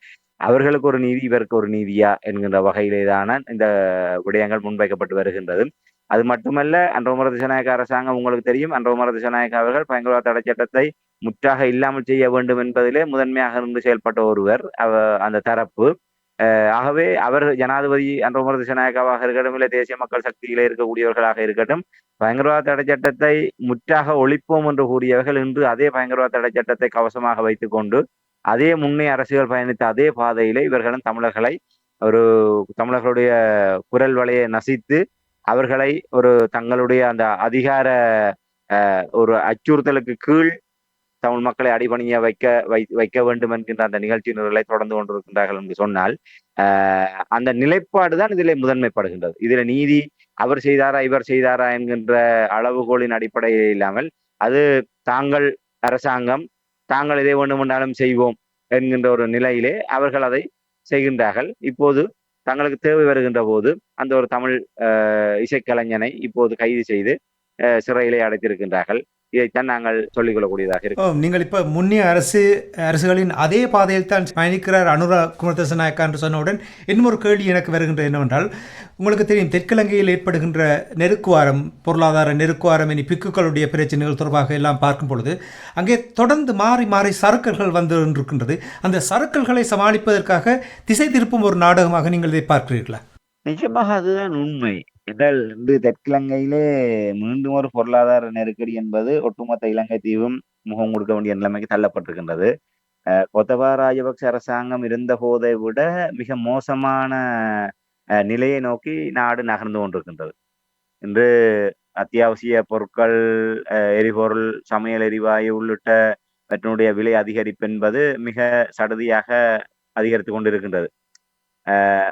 அவர்களுக்கு ஒரு நீதி, இவருக்கு ஒரு நீதியா என்கின்ற வகையிலே தான இந்த விடயங்கள் முன்வைக்கப்பட்டு வருகின்றது. அது மட்டுமல்ல, அனுரகுமார திசாநாயக்க அரசாங்கம் உங்களுக்கு தெரியும், அனுரகுமார திசாநாயக்க அவர்கள் பயங்கரவாத தடை சட்டத்தை முற்றாக இல்லாமல் செய்ய வேண்டும் என்பதிலே முதன்மையாக இருந்து செயல்பட்ட ஒருவர் அந்த தரப்பு. ஆகவே அவர் ஜனாதிபதி அனுரகுமார திசாநாயக்காவாக இருக்கட்டும், இல்லை தேசிய மக்கள் சக்தியிலே இருக்கக்கூடியவர்களாக இருக்கட்டும், பயங்கரவாத தடை சட்டத்தை முற்றாக ஒழிப்போம் என்று கூறியவர்கள் இன்று அதே பயங்கரவாத தடை சட்டத்தை கவசமாக வைத்துக் கொண்டு அதே முன்னே அரசுகள் பயணித்த அதே பாதையிலே இவர்களும் தமிழர்களுடைய குரல் வலையை நசித்து அவர்களை ஒரு தங்களுடைய அந்த அதிகார ஒரு அச்சுறுத்தலுக்கு கீழ் தமிழ் மக்களை அடிபணிய வைக்க வேண்டும் என்கின்ற அந்த நிகழ்ச்சி நிரலை தொடர்ந்து கொண்டிருக்கின்றார்கள் என்று சொன்னால், அந்த நிலைப்பாடுதான் இதிலே முதன்மைப்படுகின்றது. இதுல நீதி அவர் செய்தாரா இவர் செய்தாரா என்கின்ற அளவுகோலின் அடிப்படையில் இல்லாமல், அது தாங்கள் அரசாங்கம் தாங்கள் எதை வேண்டுமென்றாலும் செய்வோம் என்கின்ற ஒரு நிலையிலே அவர்கள் அதை செய்கின்றார்கள். இப்போது தங்களுக்கு தேவை வருகின்ற போது அந்த ஒரு தமிழ் இசைக்கலைஞனை இப்போது கைது செய்து சிறையிலே அடைத்திருக்கின்றார்கள். இதைத்தான் நாங்கள் சொல்லிக் கொள்ளக்கூடியதாக இருக்கும். நீங்கள் இப்ப முன்னிய அரசுகளின் அதே பாதையில் தான் பயணிக்கிறார் அனுரகுமார திசாநாயக்கா என்று சொன்னவுடன் இன்னும் ஒரு கேள்வி எனக்கு வருகின்ற என்னவென்றால், உங்களுக்கு தெரியும், தெற்கிலங்கையில் ஏற்படுகின்ற நெருக்குவாரம், பொருளாதார நெருக்குவாரம், இனி பிக்குகளுடைய பிரச்சனைகள் தொடர்பாக எல்லாம் பார்க்கும் பொழுது அங்கே தொடர்ந்து மாறி மாறி சறுக்கல்கள் வந்து இருக்கின்றது. அந்த சறுக்கல்களை சமாளிப்பதற்காக திசை திருப்பும் ஒரு நாடகமாக நீங்கள் இதை பார்க்கிறீர்களா? நிச்சயமாக அதுதான் உண்மை. என்றால் இன்று தெற்கிலங்கையிலே மீண்டும் ஒரு பொருளாதார நெருக்கடி என்பது ஒட்டுமொத்த இலங்கை தீவும் முகம் கொடுக்க வேண்டிய நிலைமைக்கு தள்ளப்பட்டிருக்கின்றது. கோத்தபாய ராஜபக்ச அரசாங்கம் இருந்த போதை விட மிக மோசமான நிலையை நோக்கி நாடு நகர்ந்து கொண்டிருக்கின்றது. இன்று அத்தியாவசிய பொருட்கள், எரிபொருள், சமையல் எரிவாயு உள்ளிட்டவற்றினுடைய விலை அதிகரிப்பு என்பது மிக சடுதியாக அதிகரித்து கொண்டிருக்கின்றது.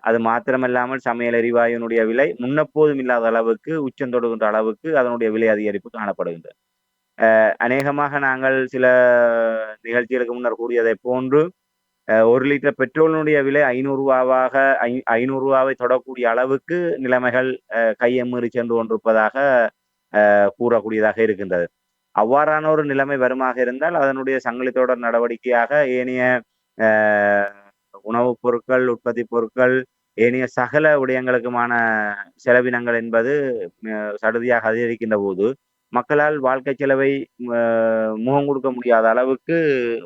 அது மாத்திரமல்லாமல் சமையல் எரிவாயுனுடைய விலை முன்னெப்போதும் இல்லாத அளவுக்கு உச்சம் தொடுகின்ற அளவுக்கு அதனுடைய விலை அதிகரிப்பு காணப்படுகின்றது. அநேகமாக நாங்கள் சில நிகழ்ச்சிகளுக்கு முன்னர் கூறியதைப் போன்று 1 லிட்டர் பெட்ரோலினுடைய விலை ரூ. 500 500 தொடக்கூடிய அளவுக்கு நிலைமைகள் கையை மீறி சென்று கொண்டிருப்பதாக கூறக்கூடியதாக இருக்கின்றது. அவ்வாறான ஒரு நிலைமை வருமாக இருந்தால் அதனுடைய சங்கிலி தொடர் நடவடிக்கையாக ஏனைய உணவுப் பொருட்கள், உற்பத்தி பொருட்கள், ஏனைய சகல விடயங்களுக்குமான செலவினங்கள் என்பது சடுதியாக அதிகரிக்கின்ற போது மக்களால் வாழ்க்கை செலவை முகம் கொடுக்க முடியாத அளவுக்கு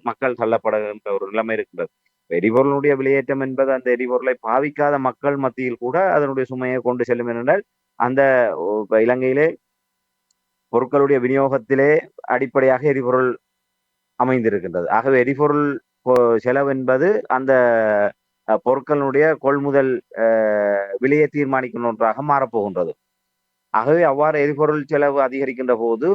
மக்கள் தள்ளப்படுகின்ற ஒரு நிலைமை இருக்கின்றது. எரிபொருளுடைய விலையேற்றம் என்பது அந்த எரிபொருளை பாவிக்காத மக்கள் மத்தியில் கூட அதனுடைய சுமையை கொண்டு செல்லும் என்றால் அந்த இலங்கையிலே பொருட்களுடைய விநியோகத்திலே அடிப்படையாக எரிபொருள் அமைந்திருக்கின்றது. ஆகவே எரிபொருள் செலவு என்பது அந்த பொருட்களுடைய கொள்முதல் விலையை தீர்மானிக்கின்ற ஒன்றாக மாறப்போகின்றது. ஆகவே அவ்வாறு எரிபொருள் செலவு அதிகரிக்கின்ற போது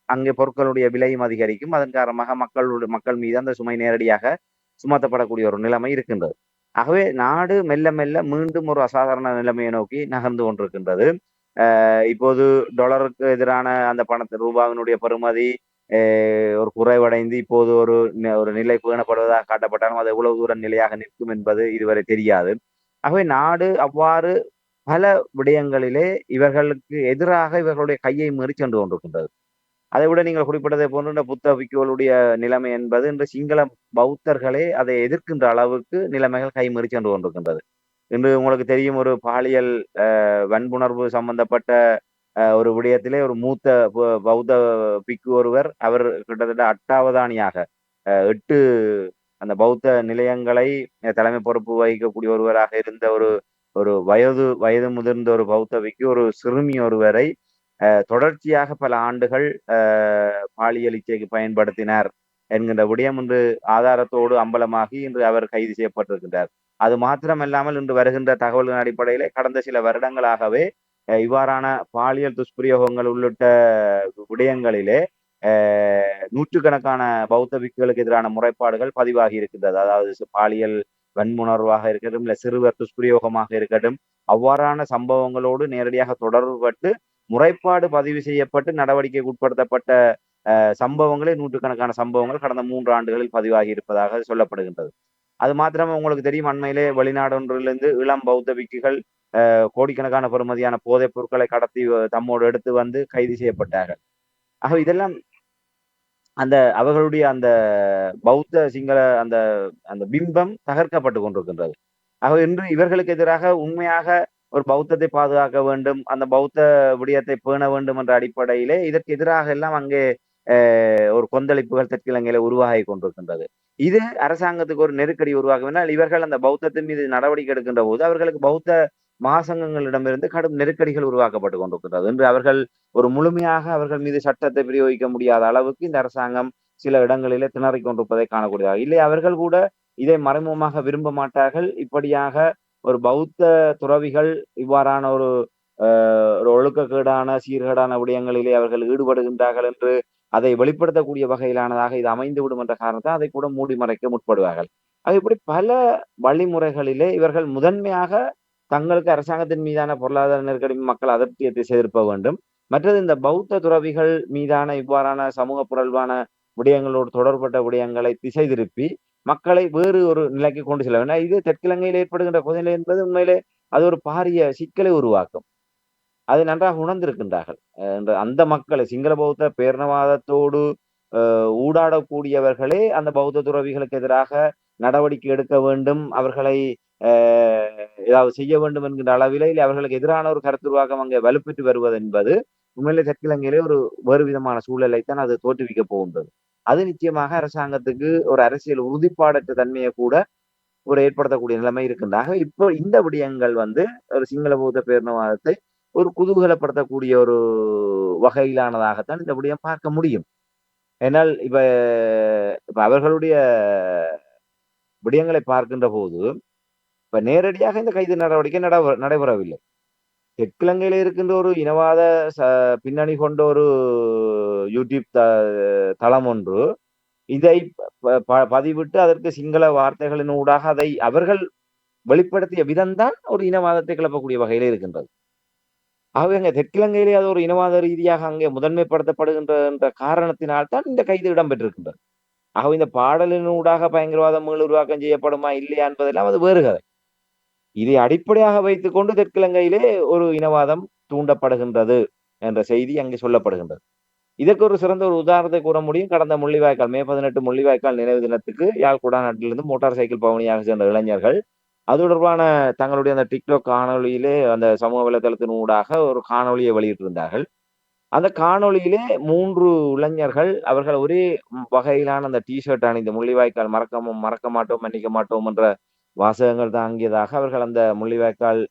அங்கே பொருட்களுடைய விலையும் அதிகரிக்கும். அதன் காரணமாக மக்கள் மீது அந்த சுமை நேரடியாக சுமத்தப்படக்கூடிய ஒரு நிலைமை இருக்கின்றது. ஆகவே நாடு மெல்ல மெல்ல மீண்டும் ஒரு அசாதாரண நிலைமையை நோக்கி நகர்ந்து கொண்டிருக்கின்றது. இப்போது டாலருக்கு எதிரான அந்த ரூபாவினுடைய பெறுமதி ஒரு குறைவடைந்து இப்போது ஒரு நிலை பேணப்படுவதாக காட்டப்பட்டாலும் அது எவ்வளவு தூரம் நிலையாக நிற்கும் என்பது இதுவரை தெரியாது. ஆகவே நாடு அவ்வாறு பல விடயங்களிலே இவர்களுக்கு எதிராக இவர்களுடைய கையை மீறி சென்று கொண்டிருக்கின்றது. அதை விட நீங்கள் குறிப்பிட்டதை போன்று இந்த புத்த பிக்குகளுடைய நிலைமை என்பது இன்று சிங்கள பௌத்தர்களே அதை எதிர்க்கின்ற அளவுக்கு நிலைமைகள் கைமீறி சென்று கொண்டிருக்கின்றது. இன்று உங்களுக்கு தெரியும், ஒரு பாலியல் வன்புணர்வு சம்பந்தப்பட்ட ஒரு விடயத்திலே ஒரு மூத்த பௌத்த பிக்கு ஒருவர், அவர் கிட்டத்தட்ட அட்டாவதானியாக 8 அந்த பௌத்த நிலையங்களை தலைமை பொறுப்பு வகிக்கக்கூடிய ஒருவராக இருந்த ஒரு வயது முதிர்ந்த ஒரு பௌத்த பிக்கு ஒரு சிறுமி ஒருவரை தொடர்ச்சியாக பல ஆண்டுகள் பாலியல் இச்சைக்கு பயன்படுத்தினார் என்கின்ற விடயம் இன்று ஆதாரத்தோடு அம்பலமாகி இன்று அவர் கைது செய்யப்பட்டிருக்கின்றார். அது மாத்திரமல்லாமல் இன்று வருகின்ற தகவல்களின் அடிப்படையிலே கடந்த சில வருடங்களாகவே இவ்வாறான பாலியல் துஷ்பிரயோகங்கள் உள்ளிட்ட விடயங்களிலே நூற்றுக்கணக்கான பௌத்த பிக்குகளுக்கு எதிரான முறைப்பாடுகள் பதிவாகி இருக்கின்றது. அதாவது பாலியல் வன்முணர்வாக இருக்கட்டும், இல்ல சிறுவர் துஷ்பிரயோகமாக இருக்கட்டும், அவ்வாறான சம்பவங்களோடு நேரடியாக தொடர்புபட்டு முறைப்பாடு பதிவு செய்யப்பட்டு நடவடிக்கைக்கு உட்படுத்தப்பட்ட சம்பவங்களே நூற்றுக்கணக்கான சம்பவங்கள் கடந்த 3 ஆண்டுகளில் பதிவாகி இருப்பதாக சொல்லப்படுகின்றது. அது மாத்திரமே உங்களுக்கு தெரியும், அண்மையிலே வெளிநாடு ஒன்றிலிருந்து இளம் பௌத்த பிக்குகள் கோடிக்கணக்கான பெறுமதியான போதைப் பொருட்களை கடத்தி தம்மோடு எடுத்து வந்து கைது செய்யப்பட்டார்கள். ஆக இதெல்லாம் அவர்களுடைய அந்த பௌத்த சிங்கள அந்த அந்த பிம்பம் தகர்க்கப்பட்டு கொண்டிருக்கின்றது. ஆக இன்று இவர்களுக்கு எதிராக உண்மையாக ஒரு பௌத்தத்தை பாதுகாக்க வேண்டும், அந்த பௌத்த விடயத்தை பேண வேண்டும் என்ற அடிப்படையிலே இதற்கு எதிராக எல்லாம் அங்கே ஒரு கொந்தளிப்புகள் தெற்கிலங்கையில உருவாகி கொண்டிருக்கின்றது. இது அரசாங்கத்துக்கு ஒரு நெருக்கடி உருவாகுவதால் இவர்கள் அந்த பௌத்தத்தின் மீது நடவடிக்கை எடுக்கின்ற போது அவர்களுக்கு பௌத்த மகாசங்கங்களிடமிருந்து கடும் நெருக்கடிகள் உருவாக்கப்பட்டு கொண்டிருக்கின்றது. என்று ஒரு முழுமையாக அவர்கள் மீது சட்டத்தை பிரயோகிக்க முடியாத அளவுக்கு இந்த அரசாங்கம் சில இடங்களிலே திணறிக் கொண்டிருப்பதை காணக்கூடியதாக இல்லை. அவர்கள் கூட இதை மறைமுகமாக விரும்ப மாட்டார்கள். இப்படியாக ஒரு பௌத்த துறவிகள் இவ்வாறான ஒரு ஒழுக்கக்கேடான சீர்கேடான விடயங்களிலே அவர்கள் ஈடுபடுகின்றார்கள் என்று அதை வெளிப்படுத்தக்கூடிய வகையிலானதாக இது அமைந்துவிடும் என்ற காரணத்தால் அதை கூட மூடி மறைக்க முற்படுவார்கள். அது இப்படி பல வழிமுறைகளிலே இவர்கள் முதன்மையாக தங்களுக்கு அரசாங்கத்தின் மீதான பொருளாதார நெருக்கடி, மக்கள் அதிருப்தியை திசை திருப்ப வேண்டும். மற்றது இந்த பௌத்த துறவிகள் மீதான இவ்வாறான சமூக புரள்வான விடயங்களோடு தொடர்பட்ட விடயங்களை திசை திருப்பி மக்களை வேறு ஒரு நிலைக்கு கொண்டு செல்ல வேண்டும். இது தெற்கிலங்கையில் ஏற்படுகின்ற கொதிநிலை என்பது உண்மையிலே அது ஒரு பாரிய சிக்கலை உருவாக்கும். அதை நன்றாக உணர்ந்திருக்கின்றார்கள். அந்த மக்களை சிங்கள பௌத்த பேரினவாதத்தோடு ஊடாடக்கூடியவர்களே அந்த பௌத்த துறவிகளுக்கு எதிராக நடவடிக்கை எடுக்க வேண்டும், அவர்களை ஏதாவது செய்ய வேண்டும் என்கின்ற அளவிலே அவர்களுக்கு எதிரான ஒரு கருத்துருவாக்கம் அங்கே வலுப்பெற்று வருவது என்பது உண்மையிலே தெற்கிலங்கையிலே ஒரு வேறு விதமான சூழலைத்தான் அது தோற்றுவிக்க போகின்றது. அது நிச்சயமாக அரசாங்கத்துக்கு ஒரு அரசியல் உறுதிப்பாடற்ற தன்மையை கூட ஒரு ஏற்படுத்தக்கூடிய நிலைமை இருக்கின்றாக. இப்போ இந்த விடயங்கள் ஒரு சிங்கள பௌத்த பேரினவாதத்தை ஒரு குதூகலப்படுத்தக்கூடிய ஒரு வகையிலானதாகத்தான் இந்த விடயம் பார்க்க முடியும். ஏனால் இப்ப இப்ப அவர்களுடைய விடயங்களை பார்க்கின்ற போது, இப்ப நேரடியாக இந்த கைது நடவடிக்கை நடைபெறவில்லை. தெற்கிலங்கையில இருக்கின்ற ஒரு இனவாத ச பின்னணி கொண்ட ஒரு யூடியூப் தளம் ஒன்று, இதை பதிவிட்டு அதற்கு சிங்கள வார்த்தைகளின் ஊடாக அதை அவர்கள் வெளிப்படுத்திய விதம் தான் ஒரு இனவாதத்தை கிளப்பக்கூடிய வகையிலே இருக்கின்றது. ஆகவே அங்கே தெற்கிலங்கையிலே அது ஒரு இனவாத ரீதியாக அங்கே முதன்மைப்படுத்தப்படுகின்ற என்ற காரணத்தினால் தான் இந்த கைது இடம்பெற்றிருக்கின்றது. ஆகவே இந்த பாடலினூடாக பயங்கரவாதம் மீளுருவாக்கம் செய்யப்படுமா இல்லையா என்பதெல்லாம் அது வேறு கதை. இதை அடிப்படையாக வைத்துக் கொண்டு தெற்கிலங்கையிலே ஒரு இனவாதம் தூண்டப்படுகின்றது என்ற செய்தி அங்கே சொல்லப்படுகின்றது. இதற்கு ஒரு சிறந்த ஒரு உதாரணத்தை கூற முடியும். கடந்த முள்ளிவாய்க்கால் மே 18 முள்ளிவாய்க்கால் நினைவு தினத்துக்கு யாழ் குடாநாட்டிலிருந்து மோட்டார் சைக்கிள் பவனியாக சென்ற இளைஞர்கள் அது தொடர்பான தங்களுடைய அந்த டிக்டாக் காணொலியிலே அந்த சமூக வலைதளத்தின் ஊடாக ஒரு காணொலியை வெளியிட்டிருந்தார்கள். அந்த காணொலியிலே 3 இளைஞர்கள் அவர்கள் ஒரே வகையிலான அந்த ஷர்ட் அணிந்து முள்ளிவாய்க்கால் மறக்க மாட்டோம், மன்னிக்க மாட்டோம் என்ற வாசகங்கள் தாங்கியதாக அவர்கள் அந்த முள்ளிவாய்க்கால்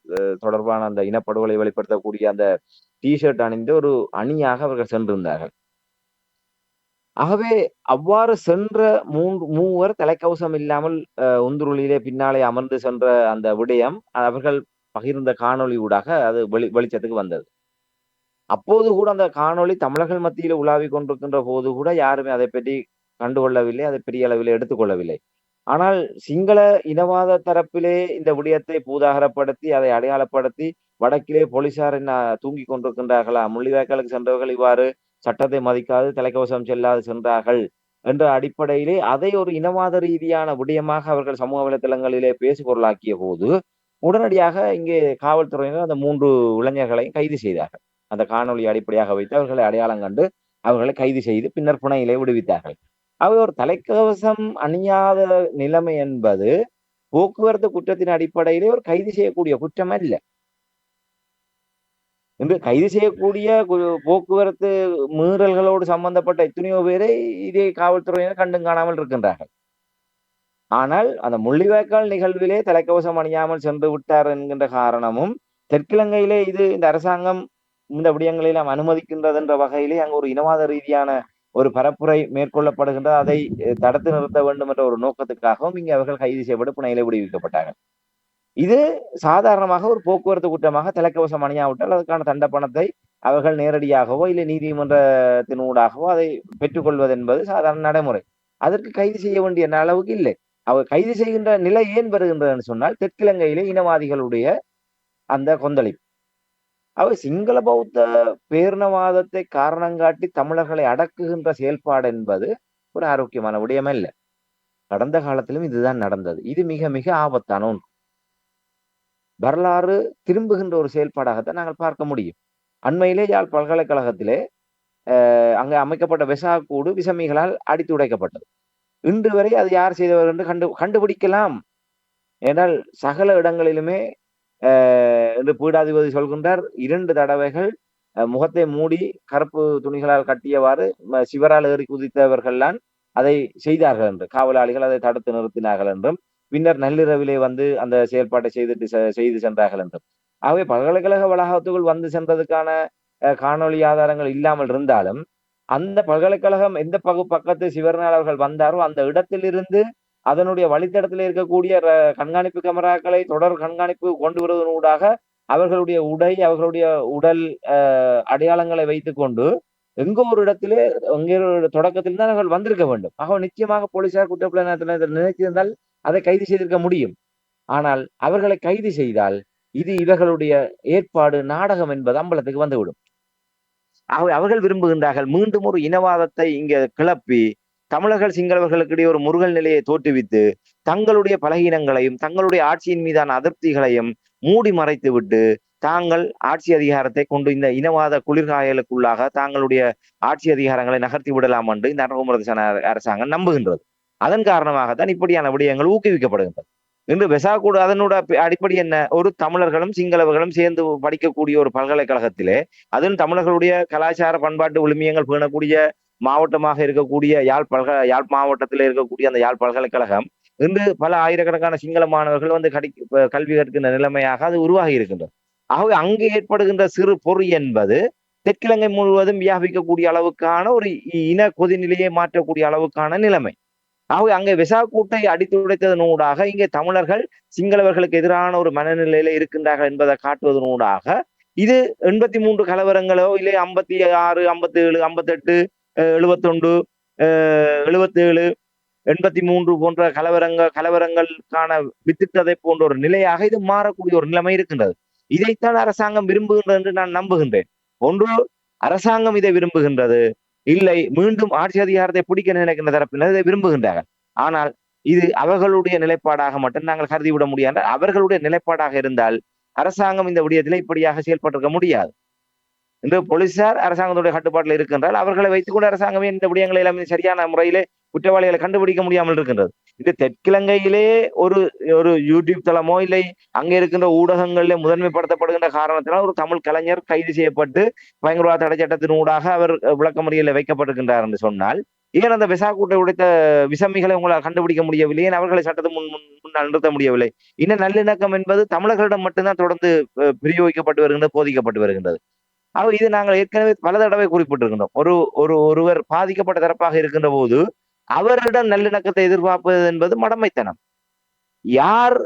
தொடர்பான அந்த இனப்படுகொலை வெளிப்படுத்தக்கூடிய அந்த ஷர்ட் அணிந்து ஒரு அணியாக அவர்கள் சென்றிருந்தார்கள். ஆகவே அவ்வாறு சென்ற மூவர் தலைக்கவசம் இல்லாமல் உந்துருளிலே பின்னாலே அமர்ந்து சென்ற அந்த விடயம் அவர்கள் பகிர்ந்த காணொளி ஊடாக அது வெளிச்சத்துக்கு வந்தது. அப்போது கூட அந்த காணொளி தமிழர்கள் மத்தியில உலாவிக் கொண்டிருக்கின்ற போது கூட யாருமே அதை பற்றி கண்டுகொள்ளவில்லை, அதை பெரிய அளவில் எடுத்துக்கொள்ளவில்லை. ஆனால் சிங்கள இனவாத தரப்பிலே இந்த விடயத்தை பூதாகரப்படுத்தி அதை அடையாளப்படுத்தி வடக்கிலே போலீசார் என்ன தூங்கிக் கொண்டிருக்கின்றார்களா, முள்ளிவாய்க்காலுக்கு சென்றவர்கள் இவ்வாறு சட்டத்தை மதிக்காது தலைக்கவசம் செல்லாது சென்றார்கள் என்ற அடிப்படையிலே அதை ஒரு இனவாத ரீதியான விடயமாக அவர்கள் சமூக வலைதளங்களிலே பேசுபொருளாக்கிய போது உடனடியாக இங்கே காவல்துறையினர் அந்த 3 இளைஞர்களையும் கைது செய்தார்கள். அந்த காணொலி அடிப்படையாக வைத்து அவர்களை அடையாளம் கண்டு அவர்களை கைது செய்து பின்னர் பிணையிலே விடுவித்தார்கள். அவை ஒரு தலைக்கவசம் அணியாத நிலைமை என்பது போக்குவரத்து குற்றத்தின் அடிப்படையிலே ஒரு கைது செய்யக்கூடிய குற்றம் அல்ல. இன்று கைது செய்யக்கூடிய போக்குவரத்து மீறல்களோடு சம்பந்தப்பட்ட எத்தனையோ பேரை இதே காவல்துறையினர் கண்டும் காணாமல் இருக்கின்றார்கள். ஆனால் அந்த முள்ளிவாய்க்கால் நிகழ்விலே தலைக்கவசம் அணியாமல் சென்று விட்டார் என்கின்ற காரணமும் தெற்கிலங்கையிலே இந்த அரசாங்கம் இந்த விடயங்களெல்லாம் அனுமதிக்கின்றது என்ற வகையிலே அங்கு ஒரு இனவாத ரீதியான ஒரு பரப்புரை மேற்கொள்ளப்படுகின்ற அதை தடுத்து நிறுத்த வேண்டும் என்ற ஒரு நோக்கத்துக்காகவும் இங்கே அவர்கள் கைது செய்யப்பட்டு பிணையிலே விடுவிக்கப்பட்டார்கள். இது சாதாரணமாக ஒரு போக்குவரத்து குற்றமாக தலைக்கவசம் அணியாவிட்டால் அதற்கான தண்ட பணத்தை அவர்கள் நேரடியாகவோ இல்லை நீதிமன்றத்தினூடாகவோ அதை பெற்றுக்கொள்வது என்பது சாதாரண நடைமுறை. அதற்கு கைது செய்ய வேண்டிய அளவுக்கு இல்லை. அவர் கைது செய்கின்ற நிலை ஏன் வருகின்றதுன்னு சொன்னால் தெற்கிலங்கையிலே இனவாதிகளுடைய அந்த கொந்தளிப்பு. அவர் சிங்கள பௌத்த பேரினவாதத்தை காரணங்காட்டி தமிழர்களை அடக்குகின்ற செயல்பாடு என்பது ஒரு ஆரோக்கியமான விடயம் அல்ல. கடந்த காலத்திலும் இதுதான் நடந்தது. இது மிக மிக ஆபத்தான ஒன்று. வரலாறு திரும்புகின்ற ஒரு செயல்பாடாகத்தான் நாங்கள் பார்க்க முடியும். அண்மையிலே யாழ் பல்கலைக்கழகத்திலே அங்கே அமைக்கப்பட்ட வெசாக்கூடு விசமிகளால் அடித்து உடைக்கப்பட்டது. இன்று வரை அது யார் செய்தவர் என்று கண்டுபிடிக்கலாம். ஏனால் சகல இடங்களிலுமே என்று பீடாதிபதி சொல்கின்றார் 2 தடவைகள் முகத்தை மூடி கருப்பு துணிகளால் கட்டியவாறு சிவரால் ஏறி குதித்தவர்கள்தான் அதை செய்தார்கள் என்று காவலாளிகள் அதை தடுத்து நிறுத்தினார்கள் என்றும் பின்னர் நள்ளிரவிலே வந்து அந்த செயல்பாட்டை செய்து சென்றார்கள் என்றும். ஆகவே பல்கலைக்கழக வளாகத்துக்குள் வந்து சென்றதுக்கான காணொலி ஆதாரங்கள் இல்லாமல் இருந்தாலும் அந்த பல்கலைக்கழகம் எந்த பக்கத்து சிவரனால் அவர்கள் வந்தாரோ அந்த இடத்திலிருந்து அதனுடைய வழித்தடத்தில் இருக்கக்கூடிய கண்காணிப்பு கேமராக்களை தொடர் கண்காணிப்பு கொண்டு வருவதனூடாக அவர்களுடைய உடை அவர்களுடைய உடல் அடையாளங்களை வைத்துக் கொண்டு எங்கோ ஒரு இடத்திலே எங்கே தொடக்கத்தில் தான் அவர்கள் வந்திருக்க வேண்டும். ஆக நிச்சயமாக போலீசார் குற்றப்புலனாய்வு நினைத்திருந்தால் அதை கைது செய்திருக்க முடியும். ஆனால் அவர்களை கைது செய்தால் இது இவர்களுடைய ஏற்பாடு நாடகம் என்பது அம்பலத்துக்கு வந்துவிடும். அவர்கள் விரும்புகின்றார்கள் மீண்டும் ஒரு இனவாதத்தை இங்க கிளப்பி தமிழர்கள் சிங்களவர்களுக்கிடையே ஒரு முருகல் நிலையை தோற்றுவித்து தங்களுடைய பலகீனங்களையும் தங்களுடைய ஆட்சியின் மீதான அதிருப்திகளையும் மூடி மறைத்து விட்டு தாங்கள் ஆட்சி அதிகாரத்தை கொண்டு இந்த இனவாத குளிர்காயலுக்குள்ளாக தாங்களுடைய ஆட்சி அதிகாரங்களை நகர்த்தி விடலாம் என்று இந்த அனுகுமரதேச அரசாங்கம் நம்புகின்றது. அதன் காரணமாகத்தான் இப்படியான விடயங்கள் ஊக்குவிக்கப்படுகின்றது. இன்று வெசாக்கூடு அதனோட அடிப்படை என்ன, ஒரு தமிழர்களும் சிங்களவர்களும் சேர்ந்து படிக்கக்கூடிய ஒரு பல்கலைக்கழகத்திலே அதுவும் தமிழர்களுடைய கலாச்சார பண்பாட்டு விழுமியங்கள் பேணக்கூடிய மாவட்டமாக இருக்கக்கூடிய யாழ் மாவட்டத்தில் இருக்கக்கூடிய அந்த யாழ் பல்கலைக்கழகம் இன்று பல ஆயிரக்கணக்கான சிங்கள மாணவர்கள் வந்து கல்வி கற்கின்ற நிலைமையாக அது உருவாகி இருக்கின்றது. ஆகவே அங்கு ஏற்படுகின்ற சிறு பொறி என்பது தெற்கிழங்கை முழுவதும் வியாபிக்கக்கூடிய அளவுக்கான ஒரு இன கொதிநிலையை மாற்றக்கூடிய அளவுக்கான நிலைமை. ஆகவே அங்கே வெசாக்கூட்டை அடித்து உடைத்ததனூடாக இங்கே தமிழர்கள் சிங்களவர்களுக்கு எதிரான ஒரு மனநிலையில இருக்கின்றார்கள் என்பதை காட்டுவதனூடாக இது 83 கலவரங்களோ இல்லை 56, 57, 58, 71, 77, 83 போன்ற கலவரங்களுக்கான வித்திட்டதை போன்ற ஒரு நிலையாக இது மாறக்கூடிய ஒரு நிலைமை இருக்கின்றது. இதைத்தான் அரசாங்கம் விரும்புகின்றது என்று நான் நம்புகின்றேன். ஒன்று, அரசாங்கம் இதை விரும்புகின்றது, இல்லை மீண்டும் ஆட்சி அதிகாரத்தை பிடிக்க நினைக்கின்ற தரப்பினர் இதை விரும்புகின்றார்கள். ஆனால் இது அவர்களுடைய நிலைப்பாடாக மட்டும் நாங்கள் கருதிவிட முடியாது. அவர்களுடைய நிலைப்பாடாக இருந்தால் அரசாங்கம் இந்த விடயத்தில் இப்படியாக செயல்பட்டிருக்க முடியாது. இன்று போலீசார் அரசாங்கத்துடைய கட்டுப்பாட்டில் இருக்கின்றால் அவர்களை வைத்துக் கொண்டு அரசாங்கமே இந்த விடயங்களை எல்லாம் சரியான முறையிலே குற்றவாளிகளை கண்டுபிடிக்க முடியாமல் இருக்கின்றது. இது தெற்கிழங்கையிலே ஒரு ஒரு யூடியூப் தளமோ இல்லை அங்கே இருக்கின்ற ஊடகங்களிலே முதன்மைப்படுத்தப்படுகின்ற காரணத்தினால் ஒரு தமிழ் கலைஞர் கைது செய்யப்பட்டு பயங்கரவாத தடை சட்டத்தின் ஊடாக அவர் விளக்கமறியலில் வைக்கப்பட்டிருக்கின்றார் என்று சொன்னால், ஏன் அந்த விசாக்கூட்டை உடைத்த விசமிகளை உங்களால் கண்டுபிடிக்க முடியவில்லை? ஏன் அவர்களை சட்டத்தின் முன்னால் நிறுத்த முடியவில்லை? இன்னும் நல்லிணக்கம் என்பது தமிழர்களிடம் மட்டும்தான் தொடர்ந்து பிரயோகிக்கப்பட்டு வருகின்றது, போதிக்கப்பட்டு வருகின்றது. இது நாங்கள் ஏற்கனவே பல தடவை குறிப்பிட்டிருக்கின்றோம். ஒருவர் பாதிக்கப்பட்ட தரப்பாக இருக்கின்ற போது அவரிடம் நல்லிணக்கத்தை எதிர்பார்ப்பது என்பது மடமைத்தனம். யார்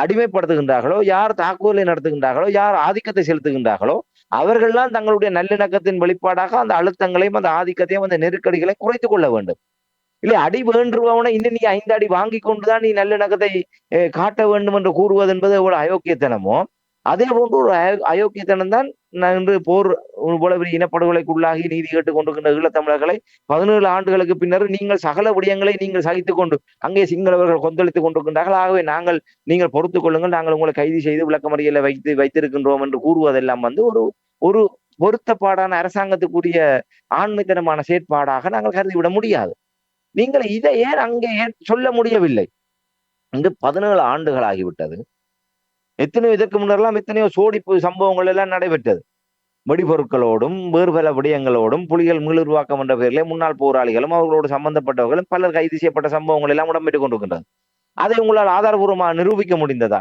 அடிமைப்படுத்துகின்றார்களோ, யார் தாக்குதலை நடத்துகின்றார்களோ, யார் ஆதிக்கத்தை செலுத்துகின்றார்களோ அவர்கள்தான் தங்களுடைய நல்லிணக்கத்தின் வெளிப்பாடாக அந்த அழுத்தங்களையும் அந்த ஆதிக்கத்தையும் அந்த நெருக்கடிகளை குறைத்துக் கொள்ள வேண்டும். இல்லை, அடி வேண்டுபவனை இன்னும் நீ 5 அடி வாங்கி கொண்டுதான் நீ நல்லிணக்கத்தை காட்ட வேண்டும் என்று கூறுவது என்பது ஒரு அயோக்கியத்தனமோ, அதே போன்று ஒரு அயோக்கியத்தனம் தான் இன்று போர் இவ்வளவு இனப்படுகொலைக்குள்ளாகி நீதி கேட்டுக் கொண்டிருக்கின்ற ஈழத்தமிழர்களை 17 ஆண்டுகளுக்கு பின்னர் நீங்கள் சகல விடயங்களை நீங்கள் சகித்துக் கொண்டு அங்கே சிங்களவர்கள் கொந்தளித்துக் கொண்டிருக்கின்றார்கள், ஆகவே நீங்கள் பொறுத்துக் கொள்ளுங்கள், நாங்கள் உங்களை கைது செய்து விளக்கமறியலை வைத்திருக்கின்றோம் என்று கூறுவதெல்லாம் ஒரு ஒரு பொருத்தப்பாடான அரசாங்கத்துக்குரிய ஆண்மைத்தனமான செயற்பாடாக நாங்கள் கருதிவிட முடியாது. நீங்கள் இதை ஏன் அங்கே சொல்ல முடியவில்லை? இங்கு 17 ஆண்டுகள் ஆகிவிட்டது. எத்தனையோ இதற்கு முன்னெல்லாம் எத்தனையோ சோடிப்பு சம்பவங்கள் எல்லாம் நடைபெற்றது. வெடிபொருட்களோடும் வேறு பல விடயங்களோடும் புலிகள் மீளுருவாக்கம் என்ற பெயரிலே முன்னாள் போராளிகளும் அவர்களோடு சம்பந்தப்பட்டவர்களும் பலர் கைது செய்யப்பட்ட சம்பவங்கள் எல்லாம் இடம்பெற்றுக் கொண்டிருக்கின்றது. அதை உங்களால் ஆதாரபூர்வமாக நிரூபிக்க முடிந்ததா?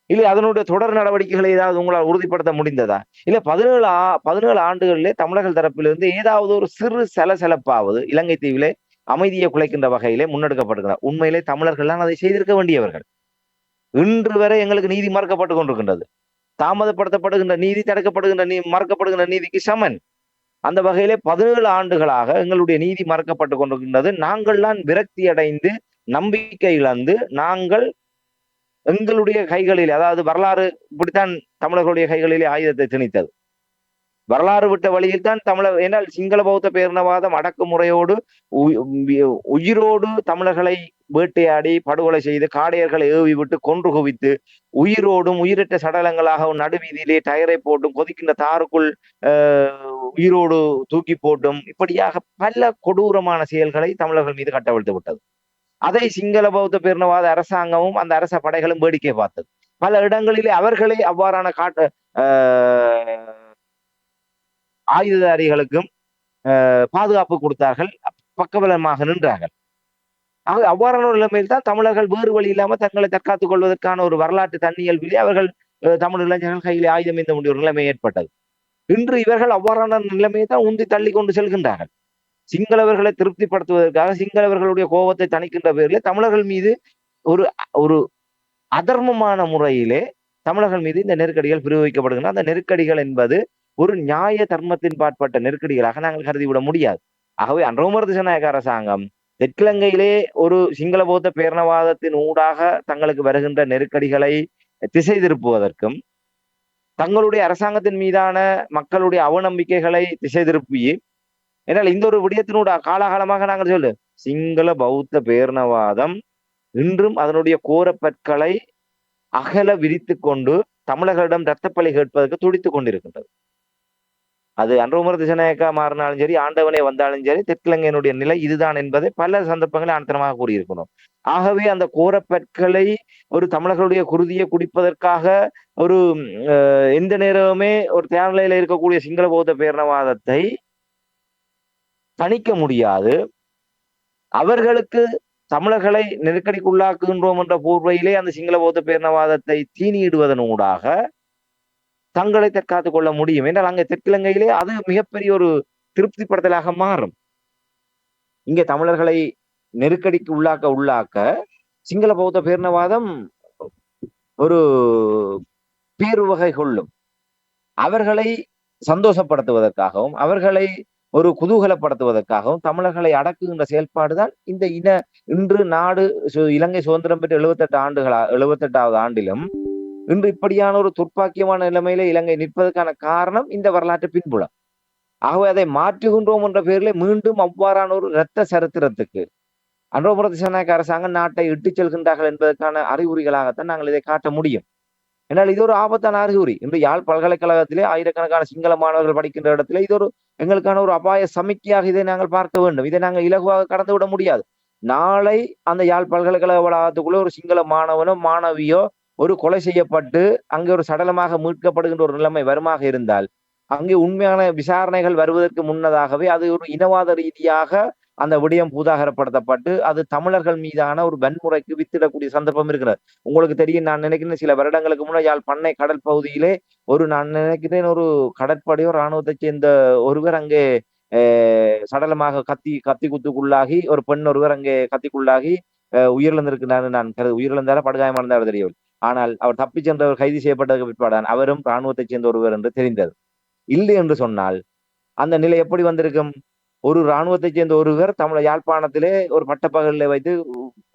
இல்லை அதனுடைய தொடர் நடவடிக்கைகளை ஏதாவது உங்களால் உறுதிப்படுத்த முடிந்ததா? இல்லை 17 ஆண்டுகளிலே தமிழர்கள் தரப்பிலிருந்து ஏதாவது ஒரு சிறு சலசலப்பாவது இலங்கை தீவிலே அமைதியை குலைக்கின்ற வகையிலே முன்னெடுக்கப்படுகிறார்? உண்மையிலே தமிழர்கள் தான் அதை செய்திருக்க வேண்டியவர்கள். இன்று வரை எங்களுக்கு நீதி மறுக்கப்பட்டுக் கொண்டிருக்கின்றது. தாமதப்படுத்தப்படுகின்ற நீதி, தடுக்கப்படுகின்ற மறுக்கப்படுகின்ற நீதிக்கு சமன். அந்த வகையிலே 17 ஆண்டுகளாக எங்களுடைய நீதி மறுக்கப்பட்டுக் கொண்டிருக்கின்றது. நாங்கள் தான் விரக்தி அடைந்து நம்பிக்கை இழந்து நாங்கள் எங்களுடைய கைகளில், அதாவது வரலாறு இப்படித்தான் தமிழர்களுடைய கைகளிலே ஆயுதத்தை திணித்தது. வரலாறு விட்ட வழியில் தான் தமிழர், ஏனால் சிங்கள பௌத்த பேரினவாதம் அடக்குமுறையோடு உயிரோடு தமிழர்களை வேட்டையாடி படுகொலை செய்து காடையர்களை ஏவி விட்டு கொன்று குவித்து உயிரோடும் உயிரற்ற சடலங்களாக நடுவீதியிலே டயரை போட்டும் கொதிக்கின்ற தாருக்குள் உயிரோடு தூக்கி போட்டும் இப்படியாக பல கொடூரமான செயல்களை தமிழர்கள் மீது கட்டவிழ்த்து விட்டது. அதை சிங்கள பௌத்த பேரினவாத அரசாங்கமும் அந்த அரச படைகளும் வேடிக்கை பார்த்தது. பல இடங்களிலே அவர்களே அவ்வாறான ஆயுததாரிகளுக்கும் பாதுகாப்பு கொடுத்தார்கள், பக்கபலமாக நின்றார்கள். அவ்வாறான ஒரு நிலைமையில் தான் தமிழர்கள் வேறு வழி இல்லாமல் தங்களை தற்காத்துக் கொள்வதற்கான ஒரு வரலாற்று தன்னியல்விலே அவர்கள் தமிழ் இளைஞர்கள் கையிலே ஆயுதம் ஏந்த முடிய ஒரு நிலைமை ஏற்பட்டது. இன்று இவர்கள் அவ்வாறான நிலைமையை தான் உந்தி தள்ளி கொண்டு செல்கின்றார்கள். சிங்களவர்களை திருப்திப்படுத்துவதற்காக சிங்களவர்களுடைய கோபத்தை தணிக்கின்ற பேரிலே தமிழர்கள் மீது ஒரு அதர்மமான முறையிலே தமிழர்கள் மீது இந்த நெருக்கடிகள் பிரயோகிக்கப்படுகின்றன. அந்த நெருக்கடிகள் என்பது ஒரு நியாய தர்மத்தின் பாற்பட்ட நெருக்கடிகளாக நாங்கள் கருதிவிட முடியாது. ஆகவே அன்ரோமர் திசாநாயக்க அரசாங்கம் தெற்கிழங்கையிலே ஒரு சிங்கள பௌத்த பேரினவாதத்தின் ஊடாக தங்களுக்கு வருகின்ற நெருக்கடிகளை திசை திருப்புவதற்கும் தங்களுடைய அரசாங்கத்தின் மீதான மக்களுடைய அவநம்பிக்கைகளை திசை திருப்பி, ஏன்னால் இந்த ஒரு விடயத்தினூட காலாகாலமாக நாங்கள் சொல்லு சிங்கள பௌத்த பேரினவாதம் இன்றும் அதனுடைய கோரப்பற்களை அகல விரித்து கொண்டு தமிழர்களிடம் இரத்தப்பழி கேட்பதற்கு துடித்துக் கொண்டிருக்கின்றது. அது அன்ரோமர் திசாநாயக்கா மாறினாலும் சரி, ஆண்டவனே வந்தாலும் சரி, தெற்கிழங்கையினுடைய நிலை இதுதான் என்பதை பல சந்தர்ப்பங்களில் ஆணித்தரமாக கூறியிருக்கிறோம். ஆகவே அந்த கோரப்பற்களை ஒரு தமிழர்களுடைய குருதியை குடிப்பதற்காக ஒரு எந்த நேரமே ஒரு தயார் நிலையில இருக்கக்கூடிய சிங்கள பௌத்த பேரினவாதத்தை தணிக்க முடியாது. அவர்களுக்கு தமிழர்களை நெருக்கடிக்குள்ளாக்குகின்றோம் என்ற போர்வையிலே அந்த சிங்கள பௌத்த பேரினவாதத்தை தீனியிடுவதனூடாக தங்களை தற்காத்துக் கொள்ள முடியும் என்றால் அங்கே தெற்கிலங்கையிலே அது மிகப்பெரிய ஒரு திருப்திப்படுத்தலாக மாறும். இங்கே தமிழர்களை நெருக்கடிக்கு உள்ளாக்க சிங்கள பௌத்த பேரினவாதம் ஒரு பேருவகை கொள்ளும். அவர்களை சந்தோஷப்படுத்துவதற்காகவும் அவர்களை ஒரு குதூகலப்படுத்துவதற்காகவும் தமிழர்களை அடக்குகின்ற செயல்பாடுதான் இந்த இன்று நாடு இலங்கை சுதந்திரம் பெற்று 78வது ஆண்டிலும் இன்று இப்படியான ஒரு துர்ப்பாக்கியமான நிலைமையில இலங்கை நிற்பதற்கான காரணம் இந்த வரலாற்று பின்புலம். ஆகவே அதை மாற்றுகின்றோம் என்ற பெயரிலே மீண்டும் அவ்வாறான ஒரு இரத்த சரித்திரத்துக்கு அனுரகுமார திசாநாயக்க அரசாங்கம் நாட்டை இட்டுச் செல்கின்றார்கள் என்பதற்கான அறிகுறிகளாகத்தான் நாங்கள் இதை காட்ட முடியும். என்றால் இது ஒரு ஆபத்தான அறிகுறி. இன்று யாழ் பல்கலைக்கழகத்திலே ஆயிரக்கணக்கான சிங்கள மாணவர்கள் படிக்கின்ற இடத்துல இது ஒரு எங்களுக்கான ஒரு அபாய சமிக்கையாக இதை நாங்கள் பார்க்க வேண்டும். இதை நாங்கள் இலகுவாக கடந்து விட முடியாது. நாளை அந்த யாழ் பல்கலைக்கழக வளாகத்துக்குள்ள ஒரு சிங்கள மாணவனோ மாணவியோ ஒரு கொலை செய்யப்பட்டு அங்கே ஒரு சடலமாக மீட்கப்படுகின்ற ஒரு நிலைமை வருமாக இருந்தால் அங்கே உண்மையான விசாரணைகள் வருவதற்கு முன்னதாகவே அது ஒரு இனவாத ரீதியாக அந்த விடயம் பூதாகரப்படுத்தப்பட்டு அது தமிழர்கள் மீதான ஒரு வன்முறைக்கு வித்திடக்கூடிய சந்தர்ப்பம் இருக்கிறது. உங்களுக்கு தெரியும், நான் நினைக்கிறேன் சில வருடங்களுக்கு முன்னாடி யாழ் பண்ணை கடல் பகுதியிலே நான் நினைக்கிறேன் ஒரு கடற்படையோ இராணுவத்தைச் சேர்ந்த ஒருவர் அங்கே சடலமாக கத்தி குத்துக்குள்ளாகி ஒரு பெண் ஒருவர் அங்கே கத்திக்குள்ளாகி உயிரிழந்திருக்கிறார். நான் உயிரிழந்தார படுகாயமானதாக தெரியவில்லை. ஆனால் அவர் தப்பி சென்றவர் கைது செய்யப்பட்டதற்கு பிற்பாடான் அவரும் இராணுவத்தைச் சேர்ந்த ஒருவர் என்று தெரிந்தது. இல்லை என்று சொன்னால் அந்த நிலை எப்படி வந்திருக்கும்? ஒரு இராணுவத்தைச் சேர்ந்த ஒருவர் யாழ்ப்பாணத்திலே ஒரு பட்டப்பகலில் வைத்து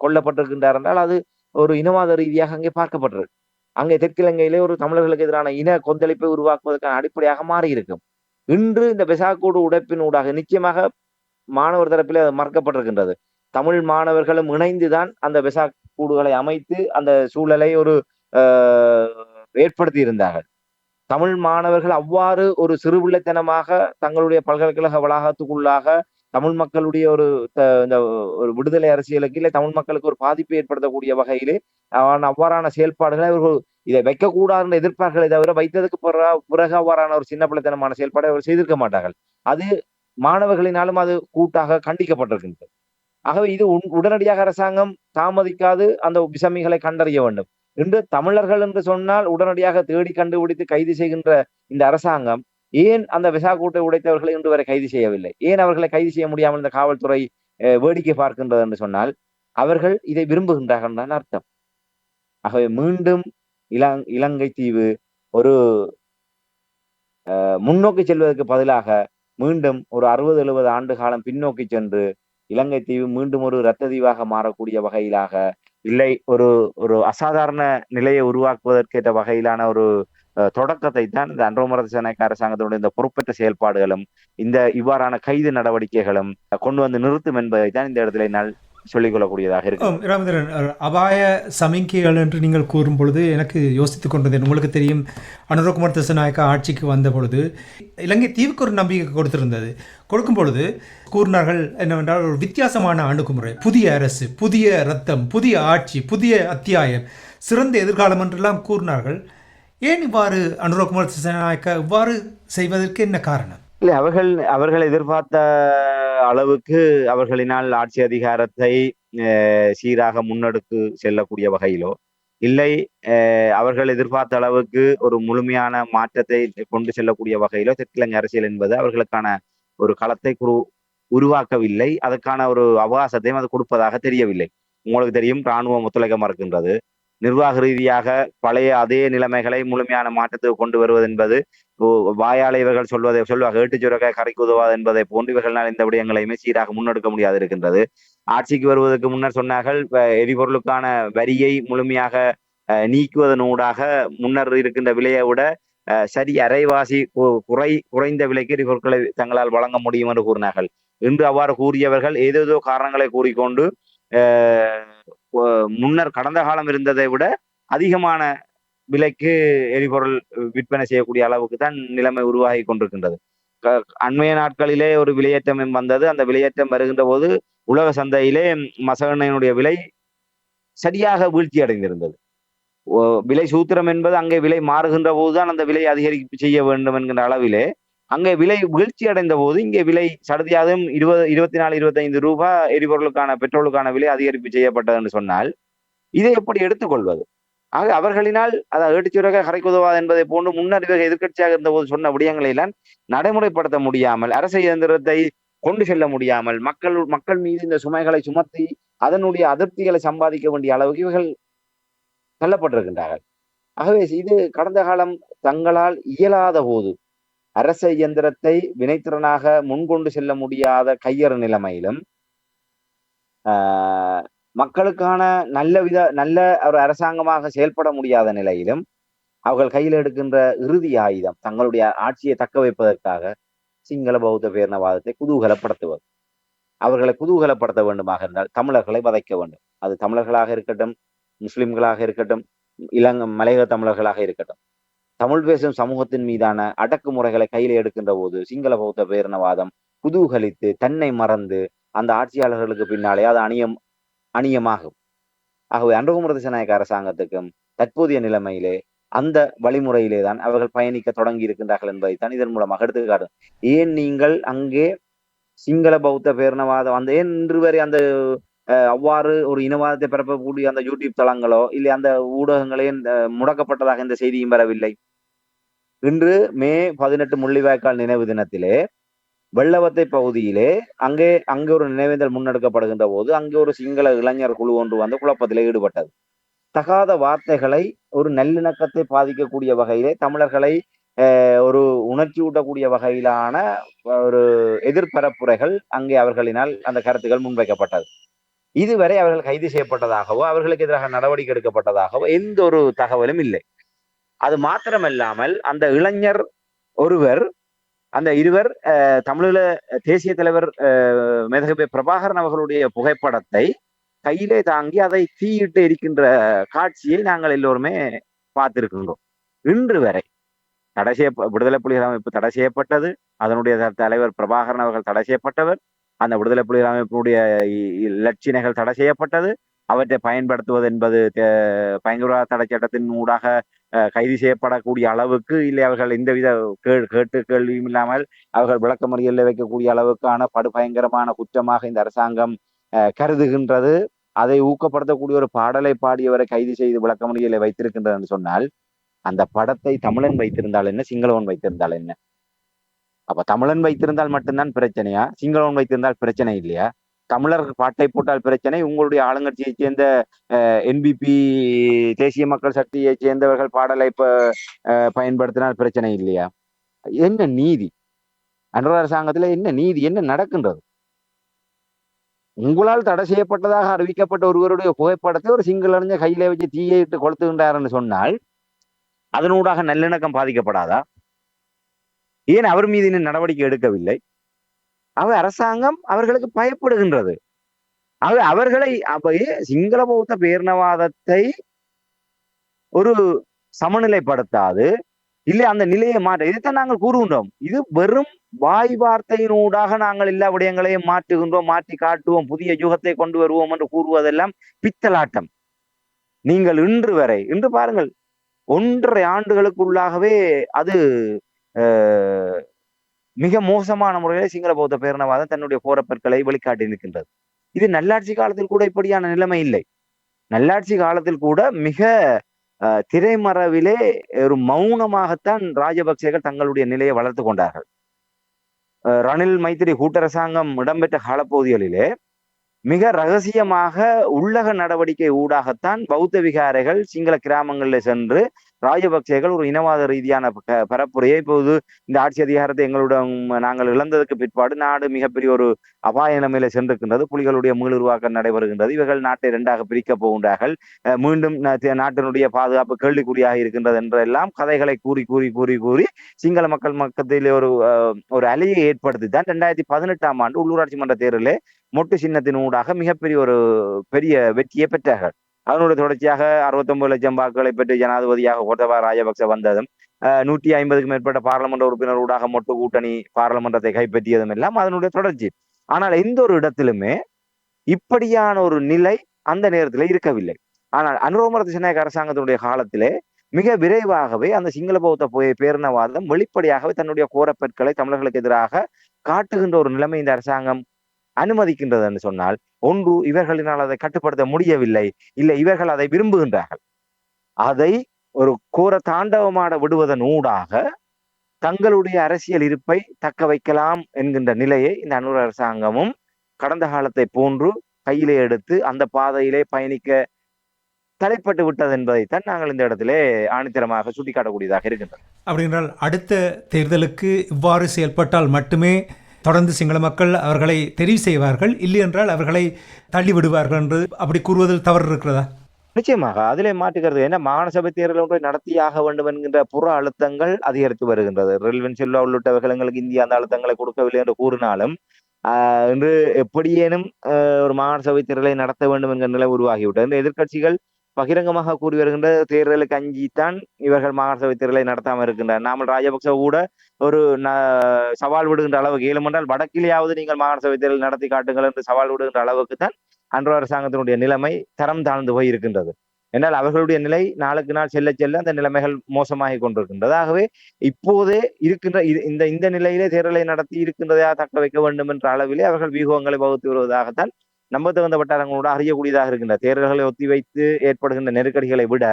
கொல்லப்பட்டிருக்கின்றார் என்றால் அது ஒரு இனவாத ரீதியாக அங்கே பார்க்கப்பட்டிருக்கு. அங்கே தெற்கிலங்கையிலே ஒரு தமிழர்களுக்கு எதிரான இன கொந்தளிப்பை உருவாக்குவதற்கான அடிப்படையாக மாறி இருக்கும். இன்று இந்த பெசாக்கூடு உடைப்பின் ஊடாக நிச்சயமாக மாணவர் தரப்பிலே அது மறக்கப்பட்டிருக்கின்றது. தமிழ் மாணவர்களும் இணைந்துதான் அந்த பெசாக்கூடுகளை அமைத்து அந்த சூழலை ஒரு ஏற்படுத்தி இருந்தார்கள். தமிழ் மாணவர்கள் அவ்வாறு ஒரு சிறுபிள்ளைத்தனமாக தங்களுடைய பல்கலைக்கழக வளாகத்துக்குள்ளாக தமிழ் மக்களுடைய ஒரு விடுதலை அரசியலுக்கு இல்லை தமிழ் மக்களுக்கு ஒரு பாதிப்பை ஏற்படுத்தக்கூடிய வகையிலே அவ்வாறான செயல்பாடுகளை அவர்கள் இதை வைக்கக்கூடாது எதிர்ப்பார்களை தவிர வைத்ததுக்கு பிறகு அவ்வாறான ஒரு சின்ன பிள்ளைத்தனமான செயல்பாடை அவர் செய்திருக்க மாட்டார்கள். அது மாணவர்களினாலும் அது கூட்டாக கண்டிக்கப்பட்டிருக்கின்றது. ஆகவே இது உடனடியாக அரசாங்கம் தாமதிக்காது அந்த விசமிகளை கண்டறிய வேண்டும். இன்று தமிழர்கள் என்று சொன்னால் உடனடியாக தேடி கண்டுபிடித்து கைது செய்கின்ற இந்த அரசாங்கம் ஏன் அந்த விசாக்கூட்டை உடைத்தவர்களை இன்று வரை கைது செய்யவில்லை? ஏன் அவர்களை கைது செய்ய முடியாமல் இந்த காவல்துறை வேடிக்கை பார்க்கின்றது என்று சொன்னால் அவர்கள் இதை விரும்புகின்றார்கள் தான் அர்த்தம். ஆகவே மீண்டும் இலங்கை தீவு ஒரு முன்னோக்கி செல்வதற்கு பதிலாக மீண்டும் ஒரு 60-70 ஆண்டு காலம் பின்னோக்கி சென்று இலங்கை தீவு மீண்டும் ஒரு இரத்த தீவாக மாறக்கூடிய வகையிலாக இல்லை ஒரு அசாதாரண நிலையை உருவாக்குவதற்கேற்ற வகையிலான ஒரு தொடக்கத்தை தான் இந்த அனுரகுமார திசாநாயக்க அரசாங்கத்தினுடைய இந்த பொறுப்பற்ற செயல்பாடுகளும் இந்த இவ்வாறான கைது நடவடிக்கைகளும் கொண்டு வந்து நிறுத்தும் என்பதை தான் இந்த இடத்துல என்னால் சொல்லிக் கொள்ளக்கூடியதாக இருக்கு. ராமேந்திரன், அபாய சமிக்கைகள் என்று நீங்கள் கூறும் பொழுது எனக்கு யோசித்துக் கொண்டது, உங்களுக்கு தெரியும் அனுரகுமார திசாநாயக்க ஆட்சிக்கு வந்த பொழுது இலங்கை தீவுக்கு ஒரு நம்பிக்கை கொடுக்கும் பொழுது கூறினார்கள் என்னவென்றால் ஒரு வித்தியாசமான அணுகுமுறை, புதிய அரசு, புதிய ரத்தம், புதிய ஆட்சி, புதிய அத்தியாயம், சிறந்த எதிர்காலம் என்றெல்லாம் கூறினார்கள். ஏன் இவ்வாறு அனுரகுமார திசாநாயக்க இவ்வாறு செய்வதற்கு என்ன காரணம்? இல்லை, அவர்கள் எதிர்பார்த்த அளவுக்கு அவர்களினால் ஆட்சி அதிகாரத்தை சீராக முன்னெடுத்து செல்லக்கூடிய வகையிலோ இல்லை அவர்கள் எதிர்பார்த்த அளவுக்கு ஒரு முழுமையான மாற்றத்தை கொண்டு செல்லக்கூடிய வகையிலோ தெற்கிலங்கை அரசியல் என்பது அவர்களுக்கான ஒரு களத்தை உருவாக்கவில்லை. அதற்கான ஒரு அவகாசத்தையும் அது கொடுப்பதாக தெரியவில்லை. உங்களுக்கு தெரியும், இராணுவம் ஒத்துழைக்க மறுக்கின்றது. நிர்வாக ரீதியாக பழைய அதே நிலைமைகளை முழுமையான மாற்றத்துக்கு கொண்டு வருவது என்பது வாயாள இவர்கள் சொல்வார்கள் ஏட்டுச் சுரக்காய் கரைக்கு உதவாது என்பதை போன்று இவர்களால் இந்த விடயங்களையுமே சீராக முன்னெடுக்க முடியாது இருக்கின்றது. ஆட்சிக்கு வருவதற்கு முன்னர் சொன்னார்கள் எரிபொருளுக்கான வரியை முழுமையாக நீக்குவதனூடாக முன்னர் இருக்கின்ற விலையை விட சரி அரைவாசி குறைந்த விலைக்கு எரிபொருட்களை தங்களால் வழங்க முடியும் என்று கூறினார்கள். இன்று அவ்வாறு கூறியவர்கள் ஏதேதோ காரணங்களை கூறிக்கொண்டு முன்னர் கடந்த காலம் இருந்ததை விட அதிகமான விலைக்கு எரிபொருள் விற்பனை செய்யக்கூடிய அளவுக்கு தான் நிலைமை உருவாகி கொண்டிருக்கின்றது. அண்மைய நாட்களிலே ஒரு விலையேற்றம் வந்தது. அந்த விலையேற்றம் வருகின்ற போது உலக சந்தையிலே மசகெண்ணெயினுடைய விலை சரியாக வீழ்ச்சி அடைந்திருந்தது. விலை சூத்திரம் என்பது அங்கே விலை மாறுகின்ற போதுதான் அந்த விலை அதிகரிப்பு செய்ய வேண்டும் என்கின்ற அளவிலே அங்கே விலை வீழ்ச்சி அடைந்த போது இங்கே விலை சடுதியாகவும் 24-25 ரூபாய் எரிபொருளுக்கான பெட்ரோலுக்கான விலை அதிகரிப்பு செய்யப்பட்டது என்று சொன்னால் இதை எப்படி எடுத்துக்கொள்வது? ஆக அவர்களினால் அதை ஏட்டுச்சுரக கரைக்கு உதவாது என்பதை போன்று முன்னர் இவர்கள் எதிர்க்கட்சியாக இருந்தபோது சொன்ன விடயங்களை எல்லாம் நடைமுறைப்படுத்த முடியாமல், அரசு இயந்திரத்தை கொண்டு செல்ல முடியாமல், மக்கள் மீது இந்த சுமைகளை சுமத்தி அதனுடைய அதிருப்திகளை சம்பாதிக்க வேண்டிய அளவுக்கு இவர்கள் தள்ளப்பட்டிருக்கின்றார்கள். ஆகவே இது கடந்த காலம் தங்களால் இயலாத போது அரச இயந்திரத்தை வினைத்திறனாக முன்கொண்டு செல்ல முடியாத கையறு நிலைமையிலும் மக்களுக்கான நல்ல ஒரு அரசாங்கமாக செயல்பட முடியாத நிலையிலும் அவர்கள் கையில் எடுக்கின்ற இறுதி ஆயுதம் தங்களுடைய ஆட்சியை தக்க வைப்பதற்காக சிங்கள பௌத்த பேரினவாதத்தை குதூகலப்படுத்துவது. அவர்களை குதூகலப்படுத்த வேண்டுமாக இருந்தால் தமிழர்களை வதைக்க வேண்டும். அது தமிழர்களாக இருக்கட்டும், முஸ்லிம்களாக இருக்கட்டும், மலையக தமிழர்களாக இருக்கட்டும். தமிழ் பேசும் சமூகத்தின் மீதான அடக்குமுறைகளை கையில் எடுக்கின்ற போது சிங்கள பௌத்த பேரினவாதம் குதூகலித்து தன்னை மறந்து அந்த ஆட்சியாளர்களுக்கு பின்னாலே அது அணியமாகும். ஆகவே அனுரகுமார திசாநாயக்க அரசாங்கத்துக்கும் தற்போதைய நிலைமையிலே அந்த வழிமுறையிலே தான் அவர்கள் பயணிக்க தொடங்கி இருக்கின்றார்கள் என்பதைத்தான் இதன் மூலமாக எடுத்துக்காட்டும். ஏன் நீங்கள் அங்கே சிங்கள பௌத்த பேரினவாதம் அந்த ஏன் இன்று வரை அந்த அவ்வாறு ஒரு இனவாதத்தை பரப்பக்கூடிய அந்த யூடியூப் தளங்களோ இல்லை அந்த ஊடகங்களே முடக்கப்பட்டதாக இந்த செய்தியும் வரவில்லை. இன்று மே 18 முள்ளிவாய்க்கால் நினைவு தினத்திலே வெள்ளவத்தை பகுதியிலே அங்கே ஒரு நினைவேந்தல் முன்னெடுக்கப்படுகின்ற போது அங்கே ஒரு சிங்கள இளைஞர் குழு ஒன்று வந்து குழப்பத்திலே ஈடுபட்டது. தகாத வார்த்தைகளை ஒரு நல்லிணக்கத்தை பாதிக்கக்கூடிய வகையிலே தமிழர்களை ஒரு உணர்ச்சி ஊட்டக்கூடிய வகையிலான ஒரு எதிர்பரப்புரைகள் அங்கே அவர்களினால் அந்த கருத்துக்கள் முன்வைக்கப்பட்டது. இதுவரை அவர்கள் கைது செய்யப்பட்டதாகவோ அவர்களுக்கு எதிராக நடவடிக்கை எடுக்கப்பட்டதாகவோ எந்த ஒரு தகவலும் இல்லை. அது மாத்திரமல்லாமல் அந்த இளைஞர் ஒருவர் அந்த இருவர் தமிழீழ தேசிய தலைவர் மேதகவி பிரபாகரன் அவர்களுடைய புகைப்படத்தை கையிலே தாங்கி அதை தீயிட்டு எரிக்கின்ற காட்சியை நாங்கள் எல்லோருமே பார்த்திருக்கின்றோம். இன்று வரை விடுதலை புலிகள் அமைப்பு தடை செய்யப்பட்டது. அதனுடைய தலைவர் பிரபாகரன் அவர்கள் தடை செய்யப்பட்டவர். அந்த விடுதலை புலிகள் அமைப்பினுடைய இலட்சியங்கள் தடை செய்யப்பட்டது. அவற்றை பயன்படுத்துவது என்பது பயங்கரவாத தடை சட்டத்தின் ஊடாக கைது செய்யப்படக்கூடிய அளவுக்கு இல்லை, அவர்கள் எந்தவித கேள்வியும் இல்லாமல் அவர்கள் விளக்கமறியலில் வைக்கக்கூடிய அளவுக்கான படுபயங்கரமான குற்றமாக இந்த அரசாங்கம் கருதுகின்றது. அதை ஊக்கப்படுத்தக்கூடிய ஒரு பாடலை பாடியவரை கைது செய்து விளக்கமறியலை வைத்திருக்கின்றது என்று சொன்னால் அந்த படத்தை தமிழன் வைத்திருந்தால் என்ன, சிங்களவன் வைத்திருந்தால் என்ன? அப்ப தமிழன் வைத்திருந்தால் மட்டும்தான் பிரச்சனையா? சிங்களவன் வைத்திருந்தால் பிரச்சனை இல்லையா? தமிழர் பாட்டை போட்டால் பிரச்சனை, உங்களுடைய ஆளுங்கட்சியை சேர்ந்த என்பிபி தேசிய மக்கள் சக்தியை சேர்ந்தவர்கள் பாடலை பயன்படுத்தினால் பிரச்சனை இல்லையா? என்ன நீதி? அனுர அரசாங்கத்துல என்ன நீதி? என்ன நடக்கின்றது? உங்களால் தடை செய்யப்பட்டதாக அறிவிக்கப்பட்ட ஒருவருடைய புகைப்படத்தை ஒரு சிங்கள அறிஞர் கையில வச்சு தீயை இட்டு கொளுத்துகின்றார் என்று சொன்னால் அதனூடாக நல்லிணக்கம் பாதிக்கப்படாதா? ஏன் அவர் மீது இன்னும் நடவடிக்கை எடுக்கவில்லை? அரசாங்கம் அவர்களுக்கு பயப்படுகின்றது. அவர்களை சிங்கள பௌத்த பேரினவாதத்தை ஒரு சமநிலைப்படுத்தாது, இல்லை அந்த நிலையை மாற்ற, இதைத்தான் நாங்கள் கூறுகின்றோம். இது வெறும் வாய் வார்த்தையினூடாக நாங்கள் எல்லா விடயங்களையும் மாற்றுகின்றோம், மாற்றி காட்டுவோம், புதிய யுகத்தை கொண்டு வருவோம் என்று கூறுவதெல்லாம் பித்தலாட்டம். நீங்கள் இன்று பாருங்கள், 1.5 ஆண்டுகளுக்குள்ளாகவே அது மிக மோசமான முறையில சிங்கள பௌத்த பேரினவாதம் தன்னுடைய போரப்பற்களை வெளிக்காட்டி நிற்கின்றது. இது நல்லாட்சி காலத்தில் கூட இப்படியான நிலைமை இல்லை. நல்லாட்சி காலத்தில் கூட மிக திரைமறைவிலே ஒரு மௌனமாகத்தான் ராஜபக்சேகள் தங்களுடைய நிலையை வளர்த்து கொண்டார்கள். ரணில் மைத்திரி கூட்டரசாங்கம் இடம்பெற்ற காலப்பகுதிகளிலே மிக ரகசியமாக உள்ளக நடவடிக்கை ஊடாகத்தான் பௌத்த விகாரைகள் சிங்கள கிராமங்களில் சென்று ராஜபக்சேகள் ஒரு இனவாத ரீதியான பரப்புரையை இப்போது இந்த ஆட்சி அதிகாரத்தை எங்களுடன் நாங்கள் இழந்ததுக்கு பிற்பாடு நாடு மிகப்பெரிய ஒரு அபாய நிலைமையில சென்றிருக்கின்றது. புலிகளுடைய மீளுருவாக்கம் நடைபெறுகின்றது. இவர்கள் நாட்டை 2ஆக பிரிக்கப் போகின்றார்கள். மீண்டும் நாட்டினுடைய பாதுகாப்பு கேள்விக்குறியாக இருக்கின்றது என்றெல்லாம் கதைகளை கூறி கூறி கூறி கூறி சிங்கள மக்கள் மத்தியிலே ஒரு அலையை ஏற்படுத்தித்தான் 2018ஆம் ஆண்டு உள்ளூராட்சி மன்ற தேர்தலிலே மொட்டு சின்னத்தின் ஊடாக மிகப்பெரிய ஒரு பெரிய வெற்றியை பெற்றார்கள். அதனுடைய தொடர்ச்சியாக 69 லட்சம் வாக்குகளை பெற்று ஜனாதிபதியாக கோத்தபாய ராஜபக்ச வந்ததும் 150க்கும் மேற்பட்ட பாராளுமன்ற உறுப்பினர் ஊடாக மொட்டு கூட்டணி பாராளுமன்றத்தை கைப்பற்றியதும் எல்லாம் அதனுடைய தொடர்ச்சி. ஆனால் எந்த ஒரு இடத்திலுமே இப்படியான ஒரு நிலை அந்த நேரத்தில் இருக்கவில்லை. ஆனால் அனுரகுமார திசாநாயக்க அரசாங்கத்தினுடைய காலத்திலே மிக விரைவாகவே அந்த சிங்கள பௌத்த பேரினவாதம் வெளிப்படையாகவே தன்னுடைய கோரப்பற்களை தமிழர்களுக்கு எதிராக காட்டுகின்ற ஒரு நிலைமை இந்த அரசாங்கம் அனுமதிக்கின்றது என்று சொன்னால், ஒன்று இவர்களினால் அதை கட்டுப்படுத்த முடியவில்லை, இல்லை இவர்கள் அதை விரும்புகின்றார்கள். அதை ஒரு கோர தாண்டவமாட விடுவதன் ஊடாக தங்களுடைய அரசியல் இருப்பை தக்க வைக்கலாம் என்கின்ற நிலையை இந்த அனுர அரசாங்கமும் கடந்த காலத்தை போன்று கையிலே எடுத்து அந்த பாதையிலே பயணிக்க தலைப்பட்டு விட்டது என்பதைத்தான் நாங்கள் இந்த இடத்திலே ஆணித்தரமாக சுட்டிக்காட்டக்கூடியதாக இருக்கின்றது. அப்படி என்றால் அடுத்த தேர்தலுக்கு இவ்வாறு செயல்பட்டால் மட்டுமே தொடர்ந்து சிங்கள மக்கள் அவர்களை தெரிவு செய்வார்கள், இல்லை என்றால் அவர்களை தள்ளிவிடுவார்கள் என்று அப்படி கூறுவதில் தவறு இருக்கிறதா? நிச்சயமாக அதிலே மாற்றுகிறது. ஏன்னா மாகாண சபை தேர்தல் ஒன்றை நடத்தியாக வேண்டும் என்கின்ற புற அழுத்தங்கள் அதிகரித்து வருகின்றது. ரெல்வின் செல்வா உள்ளிட்டவர்கள் எங்களுக்கு இந்தியா அந்த அழுத்தங்களை கொடுக்கவில்லை என்று கூறினாலும் இன்று எப்படியேனும் ஒரு மாகாண சபை தேர்தலை நடத்த வேண்டும் என்கிற நிலை உருவாகிவிட்டது. இந்த எதிர்க்கட்சிகள் பகிரங்கமாக கூறி வருகின்ற தேர்தலுக்கு அஞ்சித்தான் இவர்கள் மாகாண சபை தேர்தலை நடத்தாமல் இருக்கின்றனர். நாமல் ராஜபக்ச கூட ஒரு சவால் விடுகின்ற அளவுக்கு ஏழுமென்றால் வடக்கிலேயாவது நீங்கள் மாகாண சபை தேர்தல் நடத்தி காட்டுங்கள் என்று சவால் விடுகின்ற அளவுக்கு தான் அன்று அரசாங்கத்தினுடைய நிலைமை தரம் தாழ்ந்து போய் இருக்கின்றது. என்றால் அவர்களுடைய நிலை நாளுக்கு நாள் செல்ல செல்ல அந்த நிலைமைகள் மோசமாகி கொண்டிருக்கின்றது. ஆகவே இப்போதே இருக்கின்ற இந்த நிலையிலே தேர்தலை நடத்தி இருக்கின்றதையாக தக்க வைக்க வேண்டும் என்ற அளவிலே அவர்கள் வியூகங்களை வகுத்து வருவதாகத்தான் நம்பத்தகுந்த வட்டாரங்களோடு அறியக்கூடியதாக இருக்கின்ற தேர்தல்களை ஒத்திவைத்து ஏற்படுகின்ற நெருக்கடிகளை விட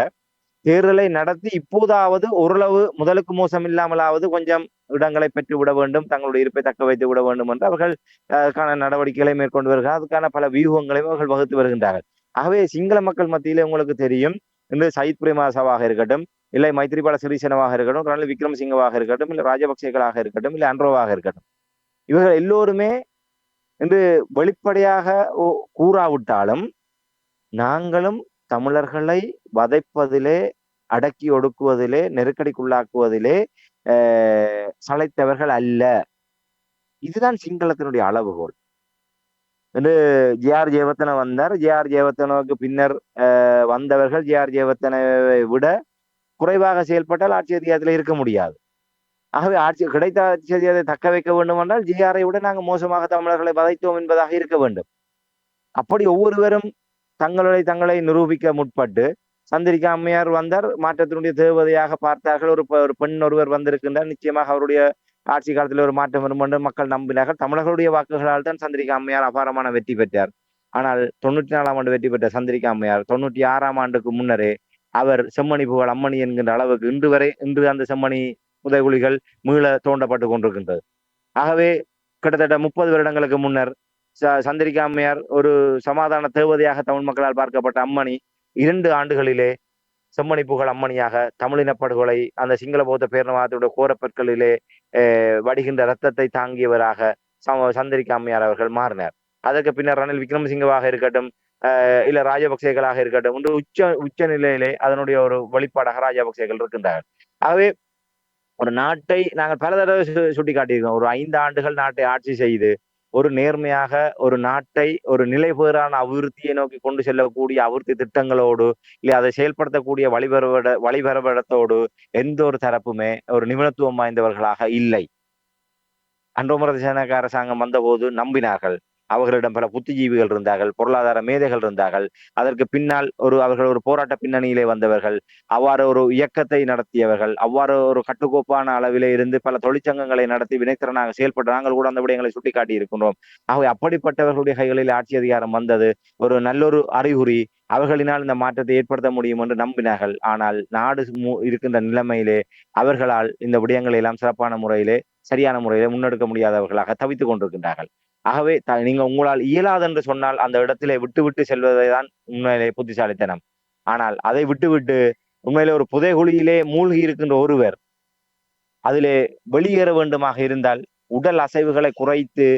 தேர்தலை நடத்தி இப்போதாவது ஓரளவு முதலுக்கு மோசம் இல்லாமலாவது கொஞ்சம் இடங்களை பெற்று விட வேண்டும், தங்களுடைய இருப்பை தக்க வைத்து விட வேண்டும் என்று அவர்கள் அதுக்கான நடவடிக்கைகளை மேற்கொண்டு வருகிறார். அதுக்கான பல வியூகங்களையும் அவர்கள் வகுத்து வருகின்றார்கள். ஆகவே சிங்கள மக்கள் மத்தியிலே உங்களுக்கு தெரியும், இன்று சயித் பிரேமதாசவாக இருக்கட்டும், இல்லை மைத்ரிபால சிறிசேனவாக இருக்கட்டும், ரணில் விக்ரமசிங்கவாக இருக்கட்டும், இல்லை ராஜபக்சேகளாக இருக்கட்டும், இல்லை அன்ரோவாக இருக்கட்டும், இவர்கள் எல்லோருமே என்று வெளிப்படையாக கூறாவிட்டாலும் நாங்களும் தமிழர்களை வதைப்பதிலே, அடக்கி ஒடுக்குவதிலே, நெருக்கடிக்குள்ளாக்குவதிலே சளைத்தவர்கள் அல்ல. இதுதான் சிங்களத்தினுடைய அளவுகோல் என்று ஜே.ஆர். ஜெயவர்தன வந்தார். ஜே.ஆர். ஜெயவர்தனவுக்கு பின்னர் வந்தவர்கள் ஜே.ஆர். ஜெயவர்தனவை விட குறைவாக செயல்பட்டால் ஆட்சி அதிகாரத்தில் இருக்க முடியாது. ஆகவே கிடைத்த ஆட்சி அதிகாரத்தை தக்க வைக்க வேண்டும் என்றால் ஜே.ஆரை விட நாங்கள் மோசமாக தமிழர்களை வதைத்தோம் என்பதாக இருக்க வேண்டும். அப்படி ஒவ்வொருவரும் தங்களை நிரூபிக்க முற்பட்டு சந்திரிகா அம்மையார் வந்தார், மாற்றத்தினுடைய தேவதையாக பார்த்தார்கள். ஒரு பெண் ஒருவர் வந்திருக்கின்றார், நிச்சயமாக அவருடைய ஆட்சி காலத்தில் ஒரு மாற்றம் வரும் என்று மக்கள் நம்பினார்கள். தமிழர்களுடைய வாக்குகளால் தான் சந்திரிகா அம்மையார் அபாரமான வெற்றி பெற்றார். ஆனால் 94ஆம் ஆண்டு வெற்றி பெற்ற சந்திரிகா அம்மையார் 96ஆம் ஆண்டுக்கு முன்னரே அவர் செம்மணி புகழ் அம்மணி என்கின்ற அளவுக்கு இன்று அந்த செம்மணி புதைகுழிகள் மீள தோண்டப்பட்டு கொண்டிருக்கின்றது. ஆகவே கிட்டத்தட்ட 30 வருடங்களுக்கு முன்னர் சந்திரிகா அம்மையார் ஒரு சமாதான தேவதையாக தமிழ் மக்களால் பார்க்கப்பட்ட அம்மணி 2 ஆண்டுகளிலே செம்மணி புகழ் அம்மணியாக தமிழினப்படுகொலை அந்த சிங்கள பௌத்த பேரினவாதத்துடைய கோரப்பற்களிலே வடிகின்ற ரத்தத்தை தாங்கியவராக சந்திரிகா அம்மையார் அவர்கள் மாறினார். அதற்கு பின்னர் ரணில் விக்ரமசிங்கவாக இருக்கட்டும், இல்ல ராஜபக்சேகளாக இருக்கட்டும், ஒன்று உச்ச நிலையிலே அதனுடைய ஒரு வெளிப்பாடாக ராஜபக்சேகள் இருக்கின்றார்கள். ஆகவே ஒரு நாட்டை நாங்கள் பல தடவை சுட்டி காட்டியிருக்கோம். ஒரு 5 ஆண்டுகள் நாட்டை ஆட்சி செய்து ஒரு நேர்மையாக ஒரு நாட்டை ஒரு நிலைபெறான அபிவிருத்தியை நோக்கி கொண்டு செல்லக்கூடிய அபிவிருத்தி திட்டங்களோடு இல்லை அதை செயல்படுத்தக்கூடிய வழிபரவடத்தோடு எந்த ஒரு தரப்புமே ஒரு நிபுணத்துவம் வாய்ந்தவர்களாக இல்லை. அன்றோமரதேச அரசாங்கம் வந்தபோது நம்பினார்கள். அவர்களிடம் பல புத்திஜீவிகள் இருந்தார்கள், பொருளாதார மேதைகள் இருந்தார்கள். அதற்கு பின்னால் அவர்கள் ஒரு போராட்ட பின்னணியிலே வந்தவர்கள், அவ்வாறு ஒரு இயக்கத்தை நடத்தியவர்கள், அவ்வாறு ஒரு கட்டுக்கோப்பான அளவிலே இருந்து பல தொழிற்சங்கங்களை நடத்தி வினைத்திறனாக செயல்பட்ட நாங்கள் கூட அந்த விடயங்களை சுட்டிக்காட்டி இருக்கின்றோம். ஆகவே அப்படிப்பட்டவர்களுடைய கைகளில் ஆட்சி அதிகாரம் வந்தது ஒரு நல்லொரு அறிகுறி. அவர்களினால் இந்த மாற்றத்தை ஏற்படுத்த முடியும் என்று நம்பினார்கள். ஆனால் நாடு இருக்கின்ற நிலைமையிலே அவர்களால் இந்த விடயங்களை எல்லாம் சிறப்பான முறையிலே சரியான முறையிலே முன்னெடுக்க முடியாதவர்களாக தவித்துக் கொண்டிருக்கின்றார்கள். ஆகவே நீங்க உங்களால் இயலாது என்று சொன்னால் அந்த இடத்திலே விட்டு செல்வதை தான் உண்மையிலே புத்திசாலித்தனம். ஆனால் அதை விட்டு உண்மையிலே ஒரு புதைகுழியிலே மூழ்கி இருக்கின்ற ஒருவர் அதிலே வெளியேற வேண்டுமாக இருந்தால் உடல் அசைவுகளை குறைத்து,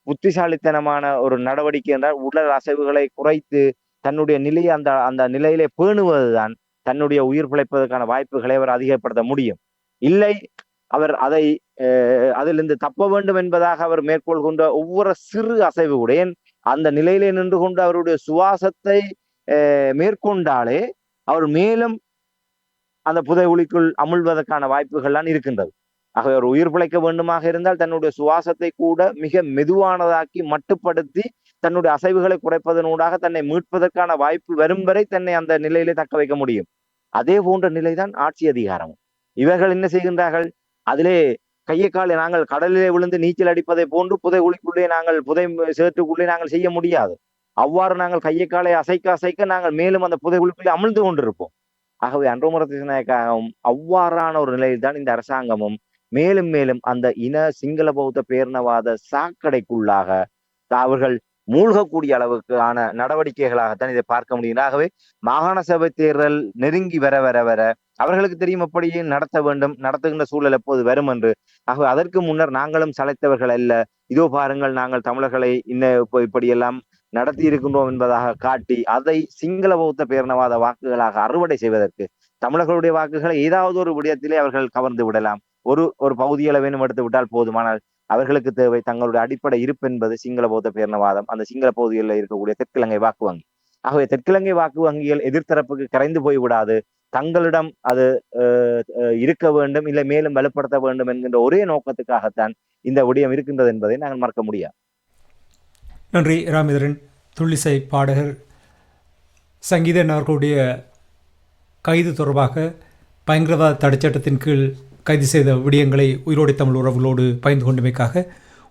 புத்திசாலித்தனமான ஒரு நடவடிக்கை என்றால் உடல் அசைவுகளை குறைத்து தன்னுடைய நிலையை அந்த நிலையிலே பேணுவதுதான் தன்னுடைய உயிர் பிழைப்பதற்கான வாய்ப்புகளை அவர் அதிகப்படுத்த முடியும். இல்லை அவர் அதிலிருந்து தப்ப வேண்டும் என்பதாக அவர் மேற்கொள்கின்ற ஒவ்வொரு சிறு அசைவு கூட அந்த நிலையிலே நின்று கொண்டு அவருடைய சுவாசத்தை மேற்கொண்டாலே அவர் மேலும் அந்த புதைகுழிக்குள் அமுழ்வதற்கான வாய்ப்புகள்லாம் இருக்கின்றது. ஆகவே அவர் உயிர் பிழைக்க வேண்டுமாக இருந்தால் தன்னுடைய சுவாசத்தை கூட மிக மெதுவானதாக்கி மட்டுப்படுத்தி தன்னுடைய அசைவுகளை குறைப்பதனூடாக தன்னை மீட்பதற்கான வாய்ப்பு வரும் வரை தன்னை அந்த நிலையிலே தக்க வைக்க முடியும். அதே போன்ற நிலைதான் ஆட்சி அதிகாரம். இவர்கள் என்ன செய்கின்றார்கள்? அதிலே கையை காலை நாங்கள் கடலிலே விழுந்து நீச்சல் அடிப்பதை போன்று புதைகுழிக்குள்ளே நாங்கள் சேற்றுக்குள்ளே நாங்கள் செய்ய முடியாது. அவ்வாறு நாங்கள் கையை காலை அசைக்க நாங்கள் மேலும் அந்த புதைகுழிக்குள்ளே அமிழ்ந்து கொண்டிருப்போம். ஆகவே அன்ரோமர திசாநாயக்காவும் அவ்வாறான ஒரு நிலையில் தான் இந்த அரசாங்கமும் மேலும் மேலும் அந்த சிங்கள பௌத்த பேரினவாத சாக்கடைக்குள்ளாக அவர்கள் மூழ்கக்கூடிய அளவுக்கான நடவடிக்கைகளாகத்தான் இதை பார்க்க முடியும். ஆகவே மாகாண சபை தேர்தல் நெருங்கி வர வர வர அவர்களுக்கு தெரியும் அப்படியே நடத்த வேண்டும், நடத்துகின்ற சூழல் எப்போது வரும் என்று. ஆகவே அதற்கு முன்னர் நாங்களும் சளைத்தவர்கள் அல்ல, இதோ பாருங்கள் நாங்கள் தமிழர்களை இப்படியெல்லாம் நடத்தி இருக்கின்றோம் என்பதாக காட்டி அதை சிங்கள பௌத்த பேரினவாத வாக்குகளாக அறுவடை செய்வதற்கு தமிழர்களுடைய வாக்குகளை ஏதாவது ஒரு விடயத்திலே அவர்கள் கவர்ந்து விடலாம். ஒரு பகுதியளவேனும் எடுத்து விட்டால் போதுமானால் அவர்களுக்கு தேவை தங்களுடைய அடிப்படை இருப்பு என்பது சிங்கள பௌத்த பேரினவாதம், அந்த சிங்கள பகுதிகளில் இருக்கக்கூடிய தெற்கிழங்கை வாக்கு வங்கி. ஆகவே தெற்கிழங்கை வாக்கு வங்கிகள் எதிர்த்தரப்புக்கு கரைந்து போய்விடாது, தங்களிடம் அது இருக்க வேண்டும், இல்லை மேலும் வலுப்படுத்த வேண்டும் என்கின்ற ஒரே நோக்கத்துக்காகத்தான் இந்த விடயம் இருக்கின்றது என்பதை நாங்கள் மறக்க முடியாது. நன்றி ராமேந்திரன். துள்ளிசை பாடகர் சங்கீதன் அவர்களுடைய கைது தொடர்பாக பயங்கரவாத தடைச்சட்டத்தின் கீழ் கைது செய்த விடயங்களை உயிரோடை தமிழ் உறவுகளோடு பகிர்ந்து கொண்டமைக்காக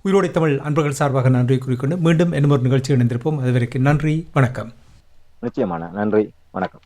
உயிரோடை தமிழ் அன்பர்கள் சார்பாக நன்றி கூறிக்கொண்டு மீண்டும் இன்னொரு நிகழ்ச்சி இணைந்திருப்போம். அதுவரைக்கும் நன்றி, வணக்கம். நிச்சயமான நன்றி, வணக்கம்.